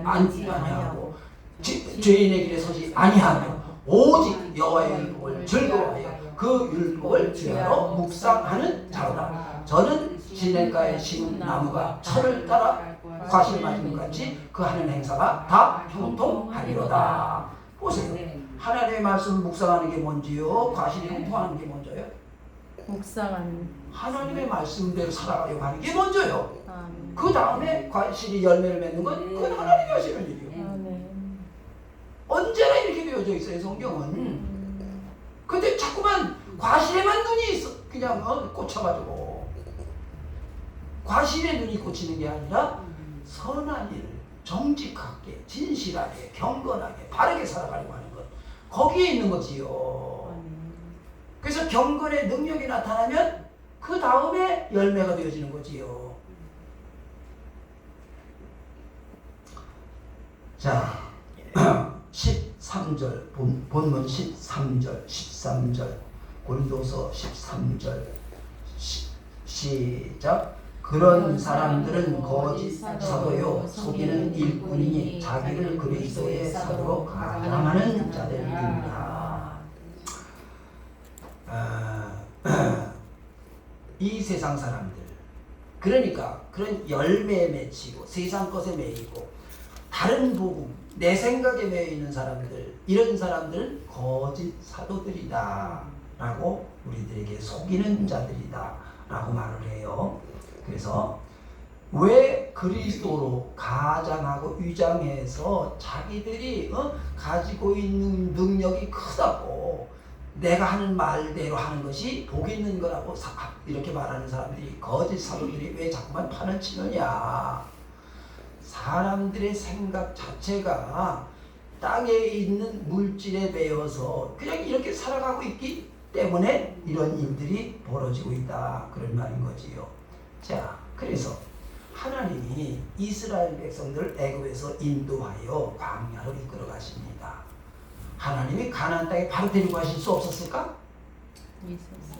[SPEAKER 1] 앉지 아니하고 죄인의 길에 서지 아니하며 오직 여호와의 율법을 즐거워하여 그 율법을 주야로 묵상하는 자로다. 저는 시냇가에 심은 나무가 철을 따라 과실 맞은 것 같이 그 하는 행사가 다 형통하리로다. 보세요. 하나님의 말씀 묵상하는 게 뭔지요? 과실이 형통하는 게 먼저요?
[SPEAKER 3] 묵상하는
[SPEAKER 1] 하나님의 말씀대로 살아가려고 하는 게 먼저요. 그 다음에 과실이 열매를 맺는 건 그건 하나님이 하시는 일이요. 언제나 이렇게 되어져 있어요, 성경은. 근데 자꾸만 과실에만 눈이 있어. 그냥 꽂혀가지고. 과실에 눈이 꽂히는 게 아니라 선한 일, 정직하게, 진실하게, 경건하게, 바르게 살아가려고 하는 것. 거기에 있는 거지요. 그래서 경건의 능력이 나타나면 그 다음에 열매가 되어지는 거지요. 자, 13절, 본문 13절, 13절, 고린도서 13절, 시작. 그런 사람들은 거짓 사도요 속이는 일꾼이니 자기를 그리스도의 사도로 가장하는 자들입니다. 이 세상 사람들, 그러니까 그런 열매에 맺히고 세상 것에 매이고 다른 복음, 내 생각에 매여 있는 사람들, 이런 사람들은 거짓 사도들이다 라고 우리들에게 속이는 자들이다 라고 말을 해요. 그래서 왜 그리스도로 가장하고 위장해서 자기들이 가지고 있는 능력이 크다고 내가 하는 말대로 하는 것이 복 있는 거라고 이렇게 말하는 사람들이, 거짓 사도들이 왜 자꾸만 판을 치느냐. 사람들의 생각 자체가 땅에 있는 물질에 매여서 그냥 이렇게 살아가고 있기 때문에 이런 일들이 벌어지고 있다, 그런 말인 거지요. 자, 그래서 하나님이 이스라엘 백성들을 애굽에서 인도하여 광야로 이끌어 가십니다. 하나님이 가나안 땅에 바로 데리고 가실 수 없었을까?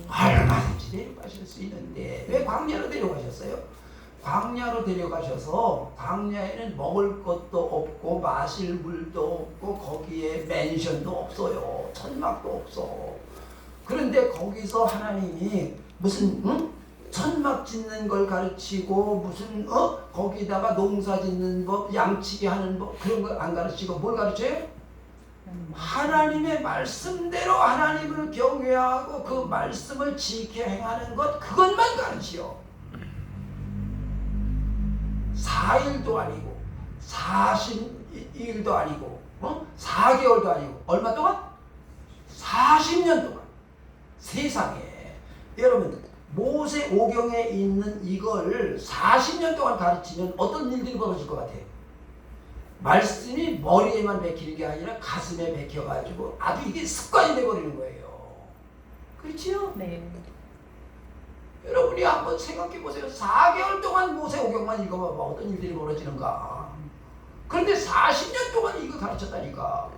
[SPEAKER 1] 얼마든지 데려가실 수 있는데 왜 광야로 데려가셨어요? 광야로 데려가셔서 광야에는 먹을 것도 없고 마실 물도 없고 거기에 맨션도 없어요. 천막도 없어. 그런데 거기서 하나님이 무슨 천막 짓는 걸 가르치고 무슨 거기다가 농사 짓는 법, 양치기 하는 법, 그런 거 안 가르치고 뭘 가르쳐요? 하나님의 말씀대로 하나님을 경외하고 그 말씀을 지켜 행하는 것, 그것만 가르치요. 4일도 아니고 40일도 아니고 4개월도 아니고 얼마 동안? 40년 동안 세상에, 여러분 모세 오경에 있는 이걸 40년 동안 가르치면 어떤 일들이 벌어질 것 같아요? 말씀이 머리에만 박히는 게 아니라 가슴에 박혀가지고 아주 이게 습관이 돼버리는 거예요. 그렇지요?
[SPEAKER 3] 네.
[SPEAKER 1] 여러분이 한번 생각해 보세요. 4개월 동안 모세 오경만 읽어봐봐. 어떤 일들이 벌어지는가. 그런데 40년 동안 이거 가르쳤다니까.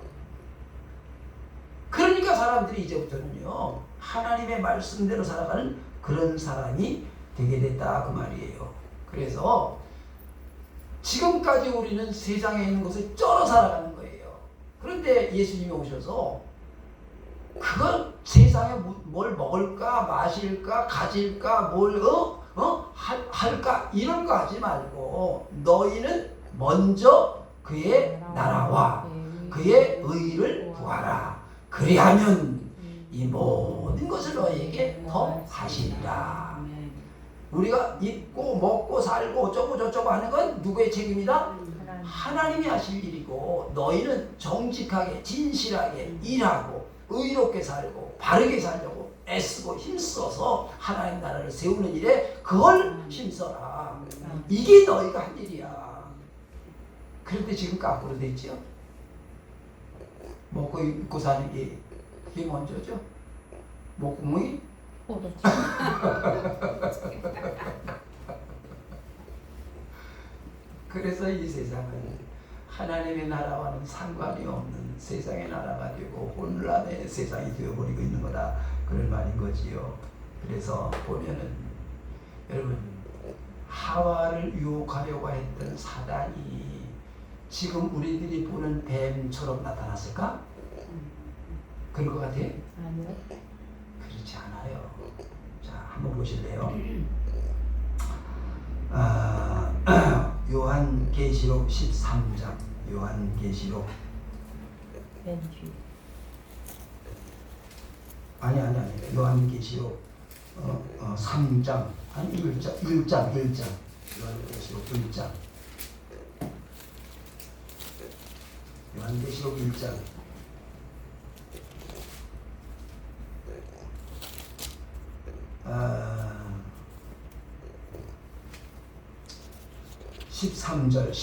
[SPEAKER 1] 그러니까 사람들이 이제부터는요, 하나님의 말씀대로 살아가는 그런 사람이 되게 됐다, 그 말이에요. 그래서 지금까지 우리는 세상에 있는 것을 쩔어 살아가는 거예요. 그런데 예수님이 오셔서 그걸 세상에 뭘 먹을까 마실까 가질까 뭘 할까 이런 거 하지 말고 너희는 먼저 그의 나라와 그의 의를 구하라. 그리하면 이 모든 것을 너희에게 더 하시리라. 우리가 입고 먹고 살고 어쩌고 저쩌고 하는 건 누구의 책임이다? 하나님이 하실 일이고, 너희는 정직하게 진실하게 일하고 의롭게 살고 바르게 살려고 애쓰고 힘써서 하나님 나라를 세우는 일에 그걸 힘써라. 이게 너희가 할 일이야. 그런데 지금 거꾸로 돼 있죠. 먹고 입고 사는 게 그게 먼저죠. 목구멍이 그래서 이 세상은 하나님의 나라와는 상관이 없는 세상의 나라가 되고 혼란의 세상이 되어버리고 있는 거다, 그런 말인 거지요. 그래서 보면은 여러분, 하와를 유혹하려고 했던 사단이 지금 우리들이 보는 뱀처럼 나타났을까? 그런 것 같아요?
[SPEAKER 3] 아니요.
[SPEAKER 1] 그렇지 않아요. 자, 한번 보실래요? 요한계시록 13장, 요한계시록 아니 요한계시록 3장 아니 1장 요한계시록 1장 요한계시록 1장 13절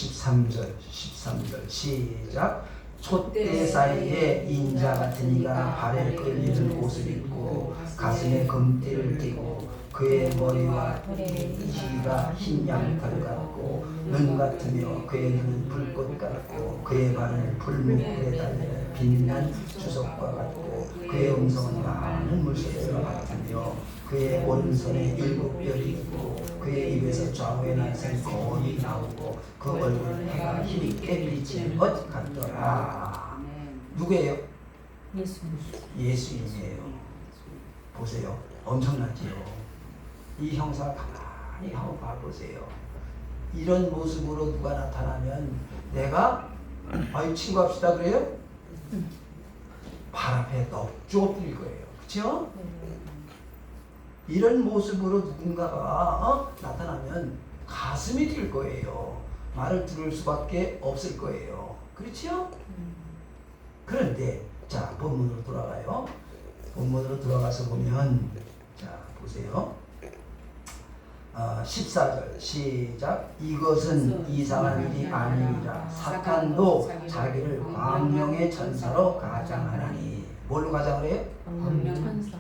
[SPEAKER 1] 시작. 촛대 사이에 인자 같은 이가 발에 끌리는 옷을 입고 가슴에 금띠를 띠고 그의 머리와 이가 흰 양털 같고 눈 같으며 그의 눈은 불꽃 같고 그의 발은 풀무불에 달려 빛난 주석과 같고 그의 음성은 많은 물소리와 같으며 그의 오른손에 7별이 있고 그의 입에서 좌우에 나선 거울이 나오고 그 얼굴 해가 힘있게 비치는 것 같더라. 누구예요? 예수님이에요. 보세요. 엄청나지요. 이 형사 가만히 가만히 한번 봐보세요. 이런 모습으로 누가 나타나면 내가 아이 친구 합시다 그래요? 발 앞에 넙죽 엎드릴 거예요. 그렇죠? 이런 모습으로 누군가가 나타나면 가슴이 뛸 거예요. 말을 들을 수밖에 없을 거예요. 그렇죠? 그런데 자 본문으로 돌아가요. 본문으로 들어가서 보면 자 보세요. 14절 시작. 이것은 이상한 일이 아니니라. 사탄도 자기를 광명의 천사로 가장하나니. 뭘로 가장을 해요?
[SPEAKER 3] 천사.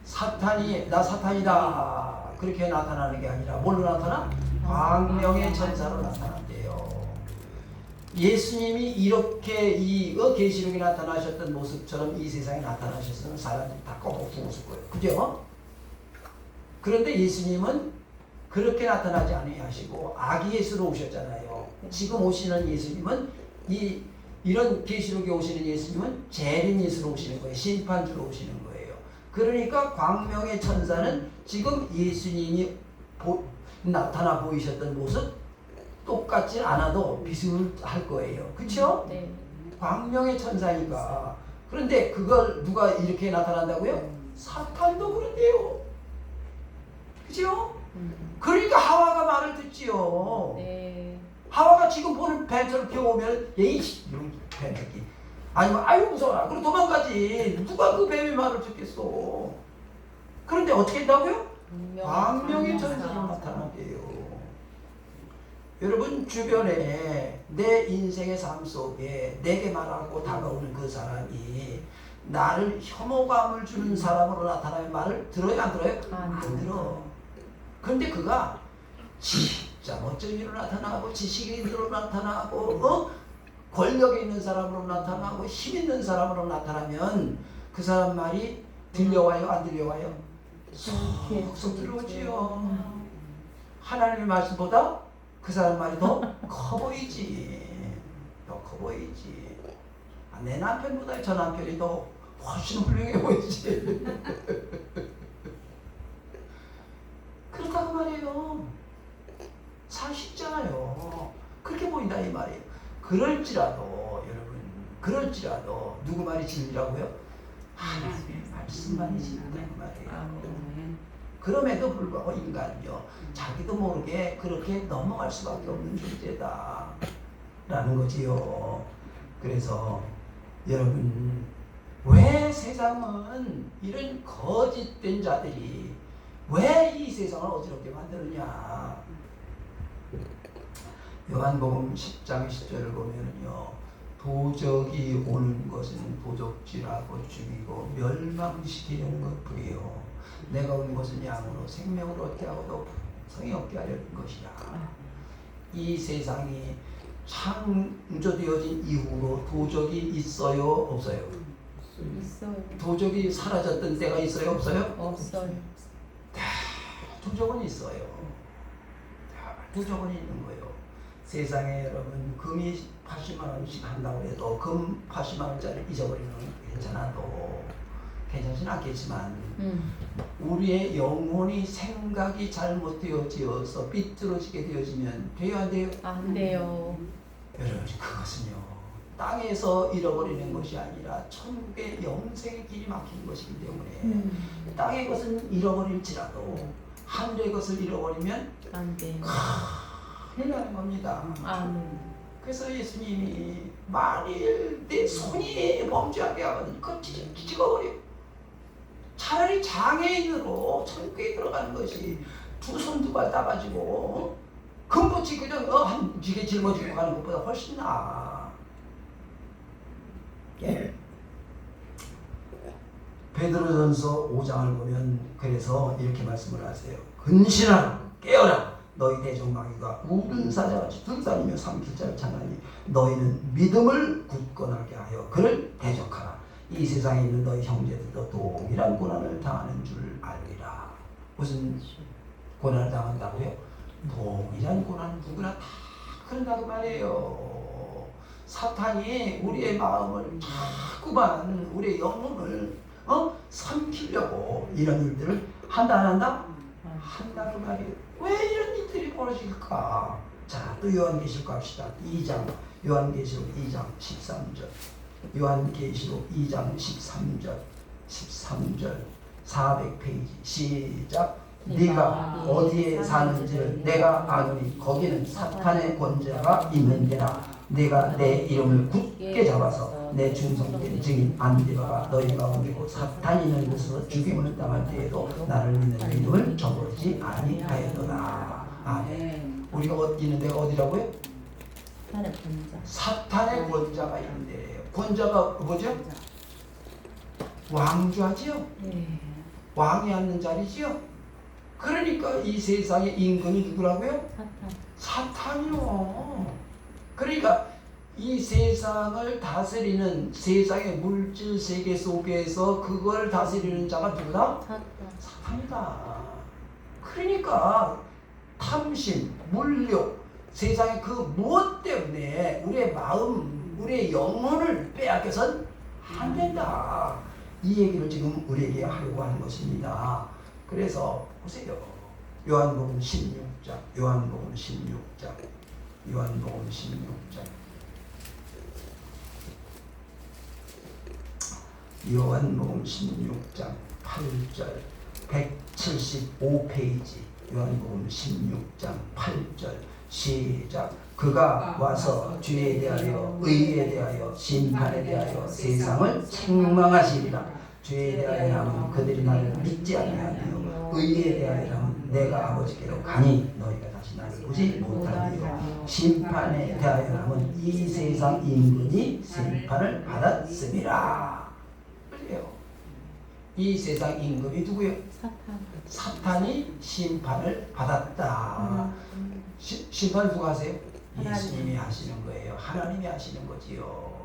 [SPEAKER 1] 사탄이 나 사탄이다 그렇게 나타나는 게 아니라 뭘로 나타나? 광명의 천사로 나타난대요. 예수님이 이렇게 이 계시록에 나타나셨던 모습처럼 이 세상에 나타나셨으면 사람들이 다 꺾어 죽었을 거예요. 그죠? 그런데 예수님은 그렇게 나타나지 아니하시고 아기 예수로 오셨잖아요. 지금 오시는 예수님은 이런 계시록에 오시는 예수님은 재림 예수로 오시는 거예요. 심판주로 오시는 거예요. 그러니까 광명의 천사는 지금 예수님이 나타나 보이셨던 모습 똑같지 않아도 비슷할 거예요. 그렇죠?
[SPEAKER 3] 네.
[SPEAKER 1] 광명의 천사니까. 그런데 그걸 누가 이렇게 나타난다고요? 사탄도 그런데요. 그죠? 그러니까 하와가 말을 듣지요.
[SPEAKER 3] 네.
[SPEAKER 1] 하와가 지금 보는 뱀처럼 뛰어오면 예이씨 이런 뱀새끼 아니면 아유 무서워라 그리고 도망가지. 누가 그 뱀의 말을 듣겠어. 그런데 어떻게 한다고요? 광명의 천사로 나타나게요. 여러분 주변에 내 인생의 삶 속에 내게 말하고 다가오는 그 사람이 나를 혐오감을 주는 사람으로 나타나는 말을 들어요 안 들어요? 안 들어. 그런데 그가 진짜 멋쟁이로 나타나고 지식인으로 나타나고 권력에 있는 사람으로 나타나고 힘 있는 사람으로 나타나면 그 사람 말이 들려와요 안 들려와요? 쏙쏙 들어오지요. 하나님의 말씀보다 그 사람 말이 더 커 보이지. 더 커 보이지. 내 남편보다 저 남편이 더 훨씬 훌륭해 보이지. 그렇다고 말이에요. 사실잖아요. 그렇게 보인다 이 말이에요. 그럴지라도 여러분 그럴지라도 누구 말이 진리라고요? 하나님의 말씀만이 진리라는 말이에요. 그럼에도 불구하고 인간이요 자기도 모르게 그렇게 넘어갈 수밖에 없는 존재다 라는 거지요. 그래서 여러분 왜 세상은 이런 거짓된 자들이 왜 이 세상을 어지럽게 만드느냐. 요한복음 10장 10절을 보면요 도적이 오는 것은 도적질하고 죽이고 멸망시키려는 것뿐이요 내가 온 것은 양으로 생명을 얻게 하고도 성이 얻게 하려는 것이라. 이 세상이 창조되어진 이후로 도적이 있어요 없어요?
[SPEAKER 3] 있어요.
[SPEAKER 1] 도적이 사라졌던 때가 있어요 없어요?
[SPEAKER 3] 없어요.
[SPEAKER 1] 도적은 있어요. 도적은 있는 거예요. 세상에 여러분 금이 80만 원씩 한다고 해도 금 80만 원짜리 잊어버리면 괜찮아도 괜찮진 않겠지만 우리의 영혼이 생각이 잘못되어져서 삐뚤어지게 되어지면 돼요 안 돼요?
[SPEAKER 3] 안 돼요.
[SPEAKER 1] 여러분 그것은요 땅에서 잃어버리는 것이 아니라 천국의 영생의 길이 막히는 것이기 때문에 땅의 것은 잃어버릴지라도 하늘의 것을 잃어버리면
[SPEAKER 3] 안 돼요.
[SPEAKER 1] 큰일 나는 겁니다. 그래서 예수님이 만일 내 손이 범죄하게 하거든 그거 찍어버려. 차라리 장애인으로 천국에 들어가는 것이 두 손 두 발 따가지고 금붙이 그냥 한 지게 짊어지고 가는 것보다 훨씬 나아. 예. 베드로전서 5장을 보면 그래서 이렇게 말씀을 하세요. 근신하라 깨어라 너희 대적마귀가 우는 사자같이 등산이며 삼킬 자를 찾나니 너희는 믿음을 굳건하게 하여 그를 대적하라. 이 세상에 있는 너희 형제들도 동일한 고난을 당하는 줄 알리라. 무슨 고난을 당한다고요? 동일한 고난은 누구나 다 그런다고 말이에요. 사탄이 우리의 마음을 자꾸만 우리의 영혼을 삼키려고 이런 일들을 한다 안 한다? 한다는 말이 왜 이런 일들이 벌어질까? 자, 또 요한계시록 갑시다. 2장, 요한계시록 2장 13절, 요한계시록 2장 13절, 400페이지 시작. 네가 어디에 사는지를 내가 아노니 거기는 사탄의 권자가 있는 데라. 내가 내 이름을 굳게 잡아서 내 충성된 증인 안디바가 너희 가운데 곧 사탄이 있는 곳에서 죽임을 당할 때에도 나를 믿는 믿음을 저버리지 아니하였도다. 아멘. 우리가 있는 데가 어디라고요?
[SPEAKER 3] 사탄의 권자.
[SPEAKER 1] 사탄의 권자가 있는 데예요. 권자가 뭐죠? 왕좌지요.
[SPEAKER 3] 네.
[SPEAKER 1] 왕이 앉는 자리지요. 그러니까 이 세상의 임금이 누구라고요? 사탄이요. 그러니까 이 세상을 다스리는 세상의 물질 세계 속에서 그걸 다스리는 자가 누구다? 사탄이다. 그러니까 탐심, 물욕, 세상의 그 무엇 때문에 우리의 마음, 우리의 영혼을 빼앗겨선 안 된다. 이 얘기를 지금 우리에게 하려고 하는 것입니다. 그래서 보세요. 요한복음 16장, 요한복음 16장, 요한복음 16장, 요한복음 16장 8절, 175페이지, 요한복음 16장 8절, 시작. 그가 와서 죄에 대하여, 의에 대하여, 심판에 대하여 세상을 책망하시리라. 죄에 대하여 하면 그들이 나를 믿지 아니하며, 의에 대하여 하면 내가 아버지께로 가니 너희가 다시 나를 보지 못하리요. 심판에 대하여 하면 이 세상 임금이 심판을 받았음이라. 그래요. 이 세상 임금이 누구요? 사탄이 심판을 받았다. 심판을 누가 하세요? 예수님이 하시는 거예요. 하나님이 하시는 거지요.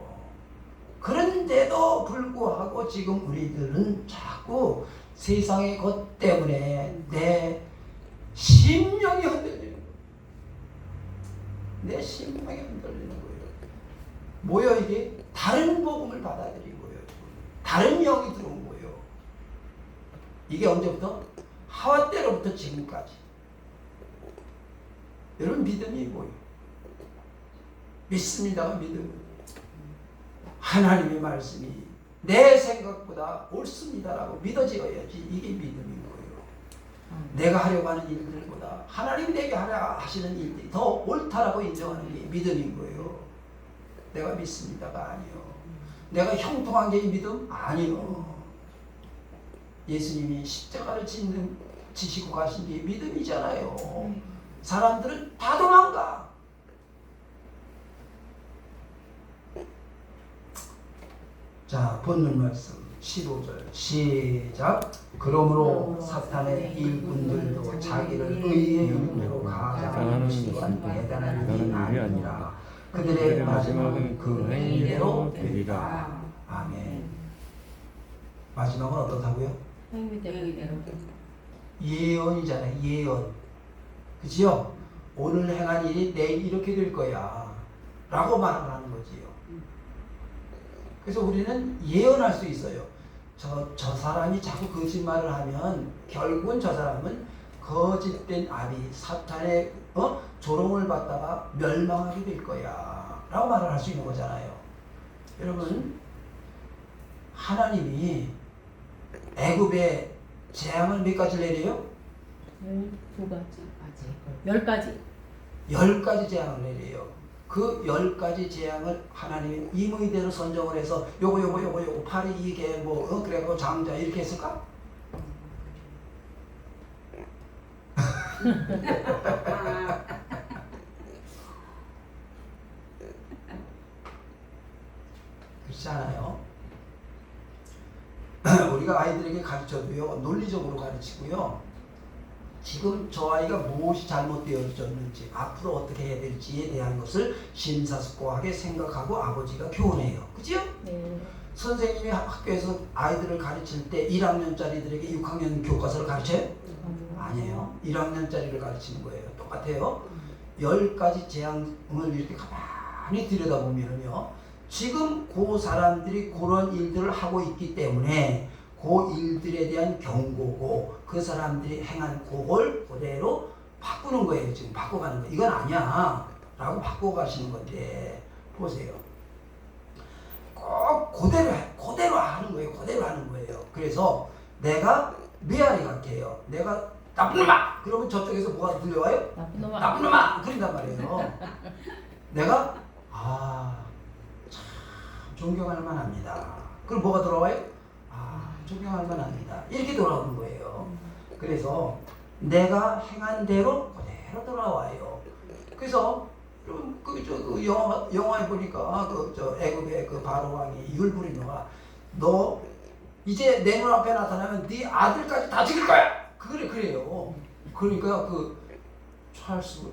[SPEAKER 1] 그런데도 불구하고 지금 우리들은 자꾸 세상의 것 때문에 내 심령이 흔들리는 거예요. 내 심령이 흔들리는 거예요. 뭐요 이게? 다른 복음을 받아들인 거예요. 다른 영이 들어온 거예요. 이게 언제부터? 하와 때로부터 지금까지. 여러분 믿음이 뭐예요? 믿습니다가 믿음은 하나님의 말씀이 내 생각보다 옳습니다라고 믿어져야지 이게 믿음인 거예요. 내가 하려고 하는 일들보다 하나님이 내게 하려 하시는 일들이 더 옳다라고 인정하는 게 믿음인 거예요. 내가 믿습니다가 아니요. 내가 형통한 게 믿음? 아니요. 예수님이 십자가를 지시고 가신 게 믿음이잖아요. 사람들은 다 도망가. 자, 본문 말씀 15절 시작. 그러므로 사탄의 일꾼들도 자기를 의의 이름으로 가장하는 시간 대단한 일이 아니라 그들의 마지막은 그 행위대로 되리라. 아멘. 마지막은 어떻다고요?
[SPEAKER 3] 행위대로.
[SPEAKER 1] 예언이잖아요. 예언. 그치요? 오늘 행한 일이 내일 이렇게 될 거야 라고 말을 하는 거지요. 그래서 우리는 예언할 수 있어요. 저 사람이 자꾸 거짓말을 하면 결국은 저 사람은 거짓된 아비 사탄의 조롱을 받다가 멸망하게 될 거야 라고 말을 할 수 있는 거잖아요. 여러분, 하나님이 애굽에 재앙을 몇 가지 내려요?
[SPEAKER 3] 10가지.
[SPEAKER 1] 10가지 재앙을 내려요. 그 10가지 재앙을 하나님이 임의대로 선정을 해서 요거 파리 이게 그래갖고 장자 이렇게 했을까? 그렇지 않아요? 우리가 아이들에게 가르쳐도요, 논리적으로 가르치고요, 지금 저 아이가 무엇이 잘못되어졌는지 앞으로 어떻게 해야 될지에 대한 것을 심사숙고하게 생각하고 아버지가 교훈해요. 그죠?
[SPEAKER 3] 네.
[SPEAKER 1] 선생님이 학교에서 아이들을 가르칠 때 1학년짜리들에게 6학년 교과서를 가르쳐요? 아니에요. 1학년짜리를 가르치는 거예요. 똑같아요. 10가지 재앙을 이렇게 가만히 들여다보면요, 지금 그 사람들이 그런 일들을 하고 있기 때문에 그 일들에 대한 경고고 그 사람들이 행한 그걸 그대로 바꾸는 거예요. 지금 바꿔가는 거. 이건 아니야 라고 바꿔가시는 건데 보세요. 꼭 그대로 하는 거예요. 그대로 하는 거예요. 그래서 내가 메아리 같아요. 내가 나쁜 놈아! 그러면 저쪽에서 뭐가 들려와요?
[SPEAKER 3] 나쁜 놈아.
[SPEAKER 1] 나쁜 놈아! 그런단 말이에요. 내가 참 존경할 만합니다. 그럼 뭐가 돌아와요? 존경할 만합니다. 이렇게 돌아오는 거예요. 그래서 내가 행한 대로 그대로 돌아와요. 그래서 그 영화에 보니까 애굽의 그 바로 왕이 율부리노가 너 이제 내 눈앞에 나타나면 네 아들까지 다 죽일 거야. 그래요. 그러니까 그 프런스인가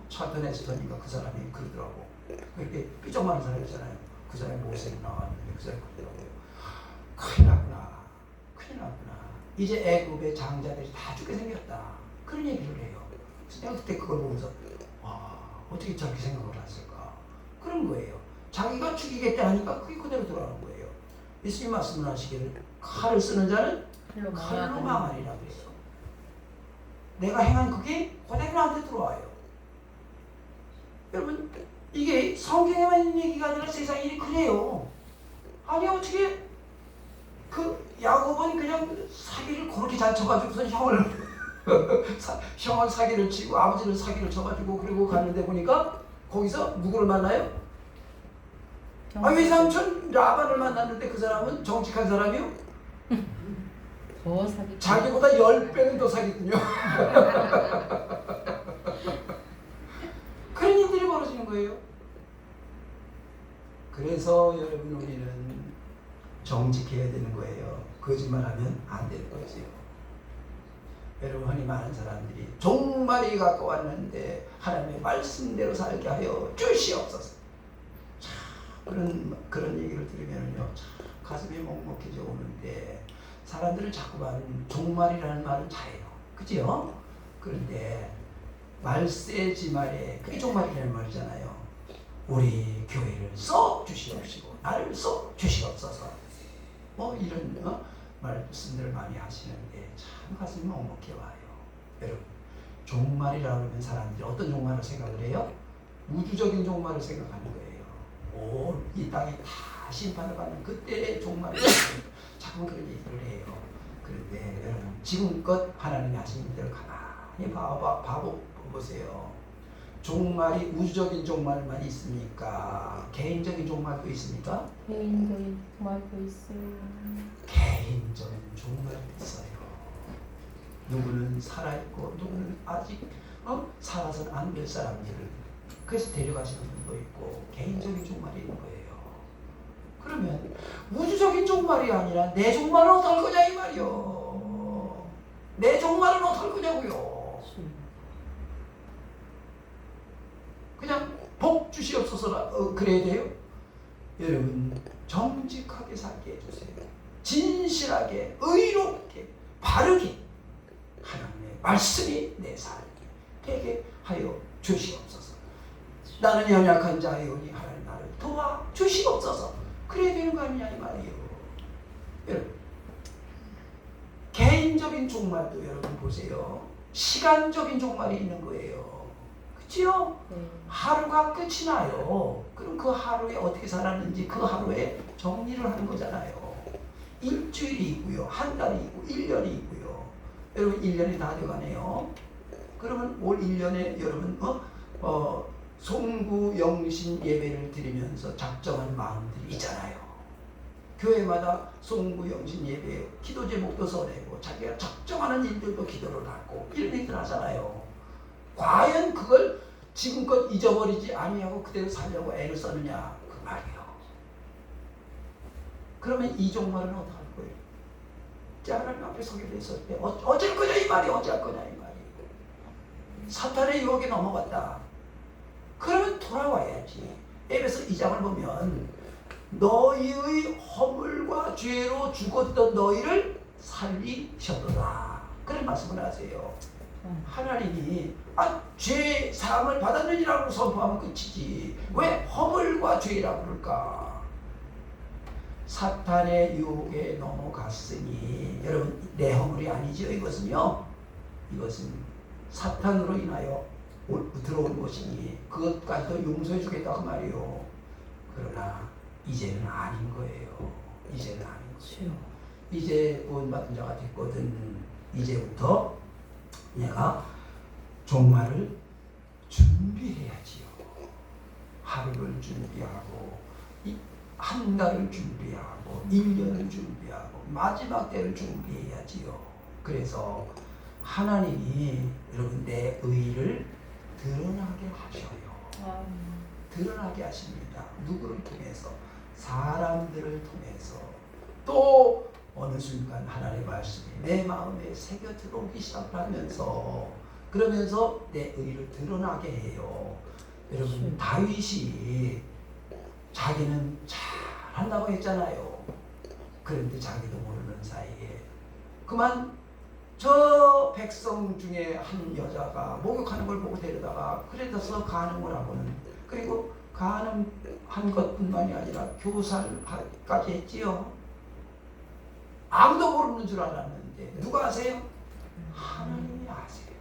[SPEAKER 1] 찰턴 헤스턴인가 그 사람이 그러더라고. 그렇게 삐쩍마른 사람이잖아요. 그 사람이 모세로 나왔는데 그 사람이 그러더라고요. 큰일 났구나. 이제 애굽의 장자들이 다 죽게 생겼다. 그런 얘기를 해요. 그래서 내가 그때 그걸 보면서 어떻게 저렇게 생각을 했을까. 그런 거예요. 자기가 죽이겠다 하니까 그게 그대로 돌아가는 거예요. 예수님 말씀을 하시기를 칼을 쓰는 자는 칼로 망하리라 그랬어. 내가 행한 그게 그대로 나한테 들어와요. 여러분 이게 성경에만 있는 얘기가 아니라 세상 일이 그래요. 아니 어떻게 그 야곱은 그냥 사기를 그렇게 잘 쳐가지고서 형을 사기를 치고 아버지를 사기를 쳐가지고 그리고 갔는데 보니까 거기서 누구를 만나요? 외삼촌 라반을 만났는데 그 사람은 정직한 사람이요?
[SPEAKER 3] 더 사기.
[SPEAKER 1] 자기보다 10배는 더 사기꾼요. 그런 일들이 벌어지는 거예요. 그래서 여러분 우리는 정직해야 되는 거예요. 거짓말하면 안 되는 거죠. 여러분 흔히 많은 사람들이 종말이 가까웠는데 하나님의 말씀대로 살게 하여 주시옵소서. 그런 얘기를 들으면요 참 가슴이 먹먹해져 오는데 사람들은 자꾸만 종말이라는 말을 잘해요. 그죠? 그런데 말세지말에 그게 종말이라는 말이잖아요. 우리 교회를 써 주시옵시고 나를 써 주시옵소서. 이런 말씀들을 많이 하시는데 참 가슴이 먹먹해 와요. 여러분 종말이라고 하면 사람들이 어떤 종말을 생각을 해요? 우주적인 종말을 생각하는 거예요. 이 땅이 다 심판을 받는 그때의 종말을 자꾸 그런 얘기를 해요. 그런데 여러분 지금껏 하나님이 하신 일대로 가만히 봐보세요. 종말이 우주적인 종말만 있습니까? 개인적인 종말도 있습니까?
[SPEAKER 3] 개인적인 종말도 있어요.
[SPEAKER 1] 개인적인 종말도 있어요. 누구는 살아있고 누구는 아직 살아서는 안 될 사람들을 그래서 데려가시는 분도 있고 개인적인 종말이 있는 거예요. 그러면 우주적인 종말이 아니라 내 종말은 어떨 거냐 이 말이요. 내 종말은 어떨 거냐고요. 그냥 복 주시옵소서 그래야 돼요? 여러분 정직하게 살게 해주세요. 진실하게 의롭게 바르게 하나님의 말씀이 내 삶에 되게 하여 주시옵소서. 나는 연약한 자이오니 하나님 나를 도와 주시옵소서. 그래야 되는 거 아니냐 이 말이에요. 여러분 개인적인 종말도 여러분 보세요. 시간적인 종말이 있는 거예요. 그치요? 하루가 끝이 나요. 그럼 그 하루에 어떻게 살았는지 그 하루에 정리를 하는 거잖아요. 일주일이 있고요. 한 달이 있고 1년이 있고요. 여러분 1년이 다 돼가네요. 그러면 올 1년에 여러분 송구 영신 예배를 드리면서 작정한 마음들이 있잖아요. 교회마다 송구 영신 예배 기도 제목도 써내고 자기가 작정하는 일들도 기도를 하고 이런 얘기들 하잖아요. 과연 그걸 지금껏 잊어버리지 아니하고 그대로 살려고 애를 썼느냐 그 말이에요. 그러면 이 종말은 어떻게 할 거예요? 하나님 앞에 서게 됐을 때 어쩔 거냐 이 말이 어쩔 거냐 이 말이. 사탄의 유혹에 넘어갔다. 그러면 돌아와야지. 에베소 2장을 보면 너희의 허물과 죄로 죽었던 너희를 살리셨도다. 그런 말씀을 하세요. 하나님이 죄 사함을 받았느니라고 선포하면 끝이지 왜 허물과 죄라고 그럴까? 사탄의 유혹에 넘어갔으니 여러분 내 허물이 아니지요. 이것은요. 이것은 사탄으로 인하여 들어온 것이니 그것까지도 용서해 주겠다고 말이요. 그러나 이제는 아닌 거예요. 이제는 아닌 거예요. 이제 구원받은 자가 됐거든. 이제부터 내가 종말을 준비해야지요. 하루를 준비하고 한 달을 준비하고 1년을 준비하고 마지막 때를 준비해야지요. 그래서 하나님이 여러분 내 의를 드러나게 하셔요. 드러나게 하십니다. 누구를 통해서? 사람들을 통해서. 또 어느 순간 하나님의 말씀이 내 마음에 새겨 들어오기 시작하면서 그러면서 내 의를 드러나게 해요. 여러분 다윗이 자기는 잘한다고 했잖아요. 그런데 자기도 모르는 사이에 그만 저 백성 중에 한 여자가 목욕하는 걸 보고 데려다가 그래서 간음을 하고는 그리고 간음한 것뿐만이 아니라 교살까지 했지요. 아무도 모르는 줄 알았는데 누가 아세요? 하나님이 아세요.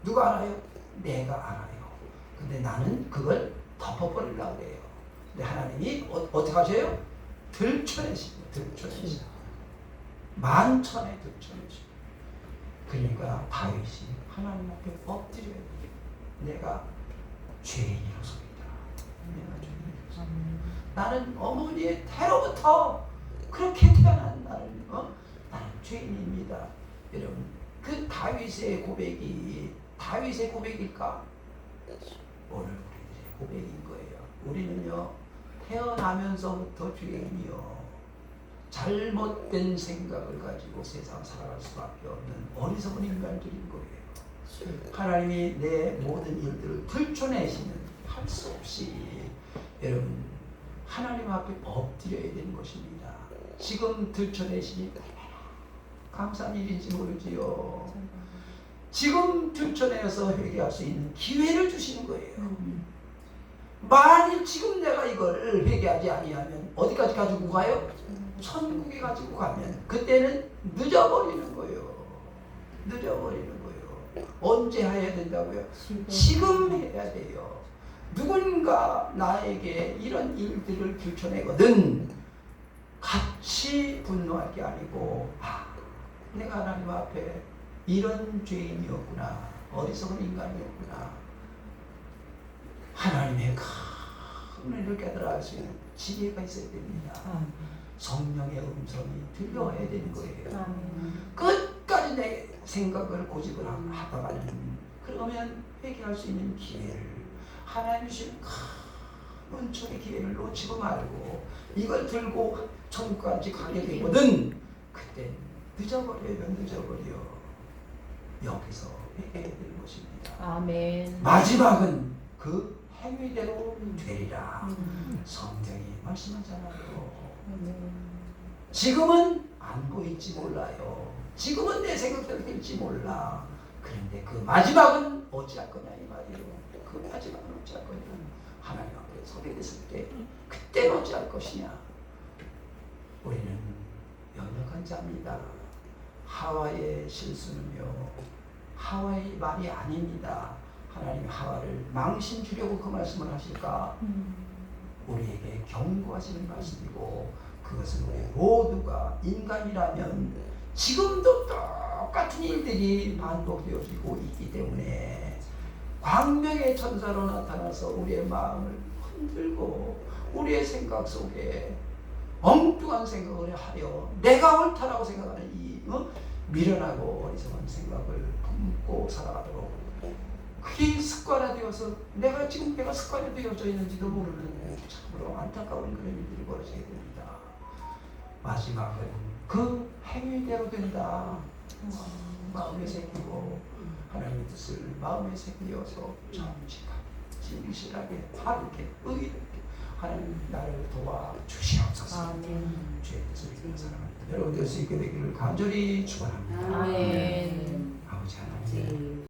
[SPEAKER 1] 누가 알아요? 내가 알아요. 근데 나는 그걸 덮어버리려고 해요. 근데 하나님이 어떻게 하셔요? 들춰내십니다. 들춰내십니다. 만천에 들춰내십니다. 그러니까 다윗이 하나님 앞에 엎드려야 돼요. 내가 죄인이로소이다. 내가 죄인이로소이다. 나는 어머니의 태로부터 그렇게 태어난 나는 죄인입니다. 여러분 그 다윗의 고백이 다윗의 고백일까? 오늘 우리들의 고백인 거예요. 우리는요 태어나면서부터 죄인이요 잘못된 생각을 가지고 세상 살아갈 수밖에 없는 어리석은 인간들인 거예요. 하나님이 내 모든 일들을 들춰내시는 할 수 없이 여러분 하나님 앞에 엎드려야 되는 것입니다. 지금 들춰내시니 감사한 일인지 모르지요. 지금 들춰내서 회개할 수 있는 기회를 주시는 거예요. 만일 지금 내가 이걸 회개하지 아니하면 어디까지 가지고 가요? 천국에 가지고 가면 그때는 늦어버리는 거예요. 늦어버리는 거예요. 언제 해야 된다고요? 지금 해야 돼요. 누군가 나에게 이런 일들을 들춰내거든 같이 분노할 게 아니고 내가 하나님 앞에 이런 죄인이었구나. 어리석은 인간이었구나. 하나님의 큰 은혜를 깨달아 알 수 있는 지혜가 있어야 됩니다. 성령의 음성이 들려와야 되는 거예요. 끝까지 내 생각을 고집을 하다가는 그러면 회개할 수 있는 기회를 하나님 주신 큰 은총의 기회를 놓치고 말고 이걸 들고 천국까지 가게 되거든 그때 늦어버려. 여기서 회개해야 되는 것입니다.
[SPEAKER 3] 아멘.
[SPEAKER 1] 마지막은 그 행위대로 되리라. 성경이 말씀하잖아요. 지금은 안 보일지 몰라요. 지금은 내 생각대로 될지 몰라. 그런데 그 마지막은 어찌할 거냐 이 말이에요. 그 마지막은 어찌할 거냐. 하나님 앞에 서게 됐을 때 그때는 어찌할 것이냐. 우리는 연약한 자입니다. 하와의 실수는요 하와의 말이 아닙니다. 하나님 하와를 망신 주려고 그 말씀을 하실까? 우리에게 경고하시는 말씀이고 그것은 우리 모두가 인간이라면 지금도 똑같은 일들이 반복되어지고 있기 때문에 광명의 천사로 나타나서 우리의 마음을 흔들고 우리의 생각 속에 엉뚱한 생각을 하려 내가 옳다라고 생각하는 이 미련하고 어리석은 생각을 품고 살아가도록 그게 습관화되어서 내가 습관화되어져 있는지도 모르는 참으로 안타까운 그런 일들이 벌어지게 됩니다. 마지막은 그 행위대로 된다. 마음에 새기고 하나님의 뜻을 마음에 새기어서 정직하게 진실하게 바르게 의롭게 하나님 나를 도와주시옵소서. 주의 뜻을 이루는 사랑합니다. 여러분들 수 있게 되기를 간절히 축원합니다.
[SPEAKER 3] 아멘.
[SPEAKER 1] 아버지 하나님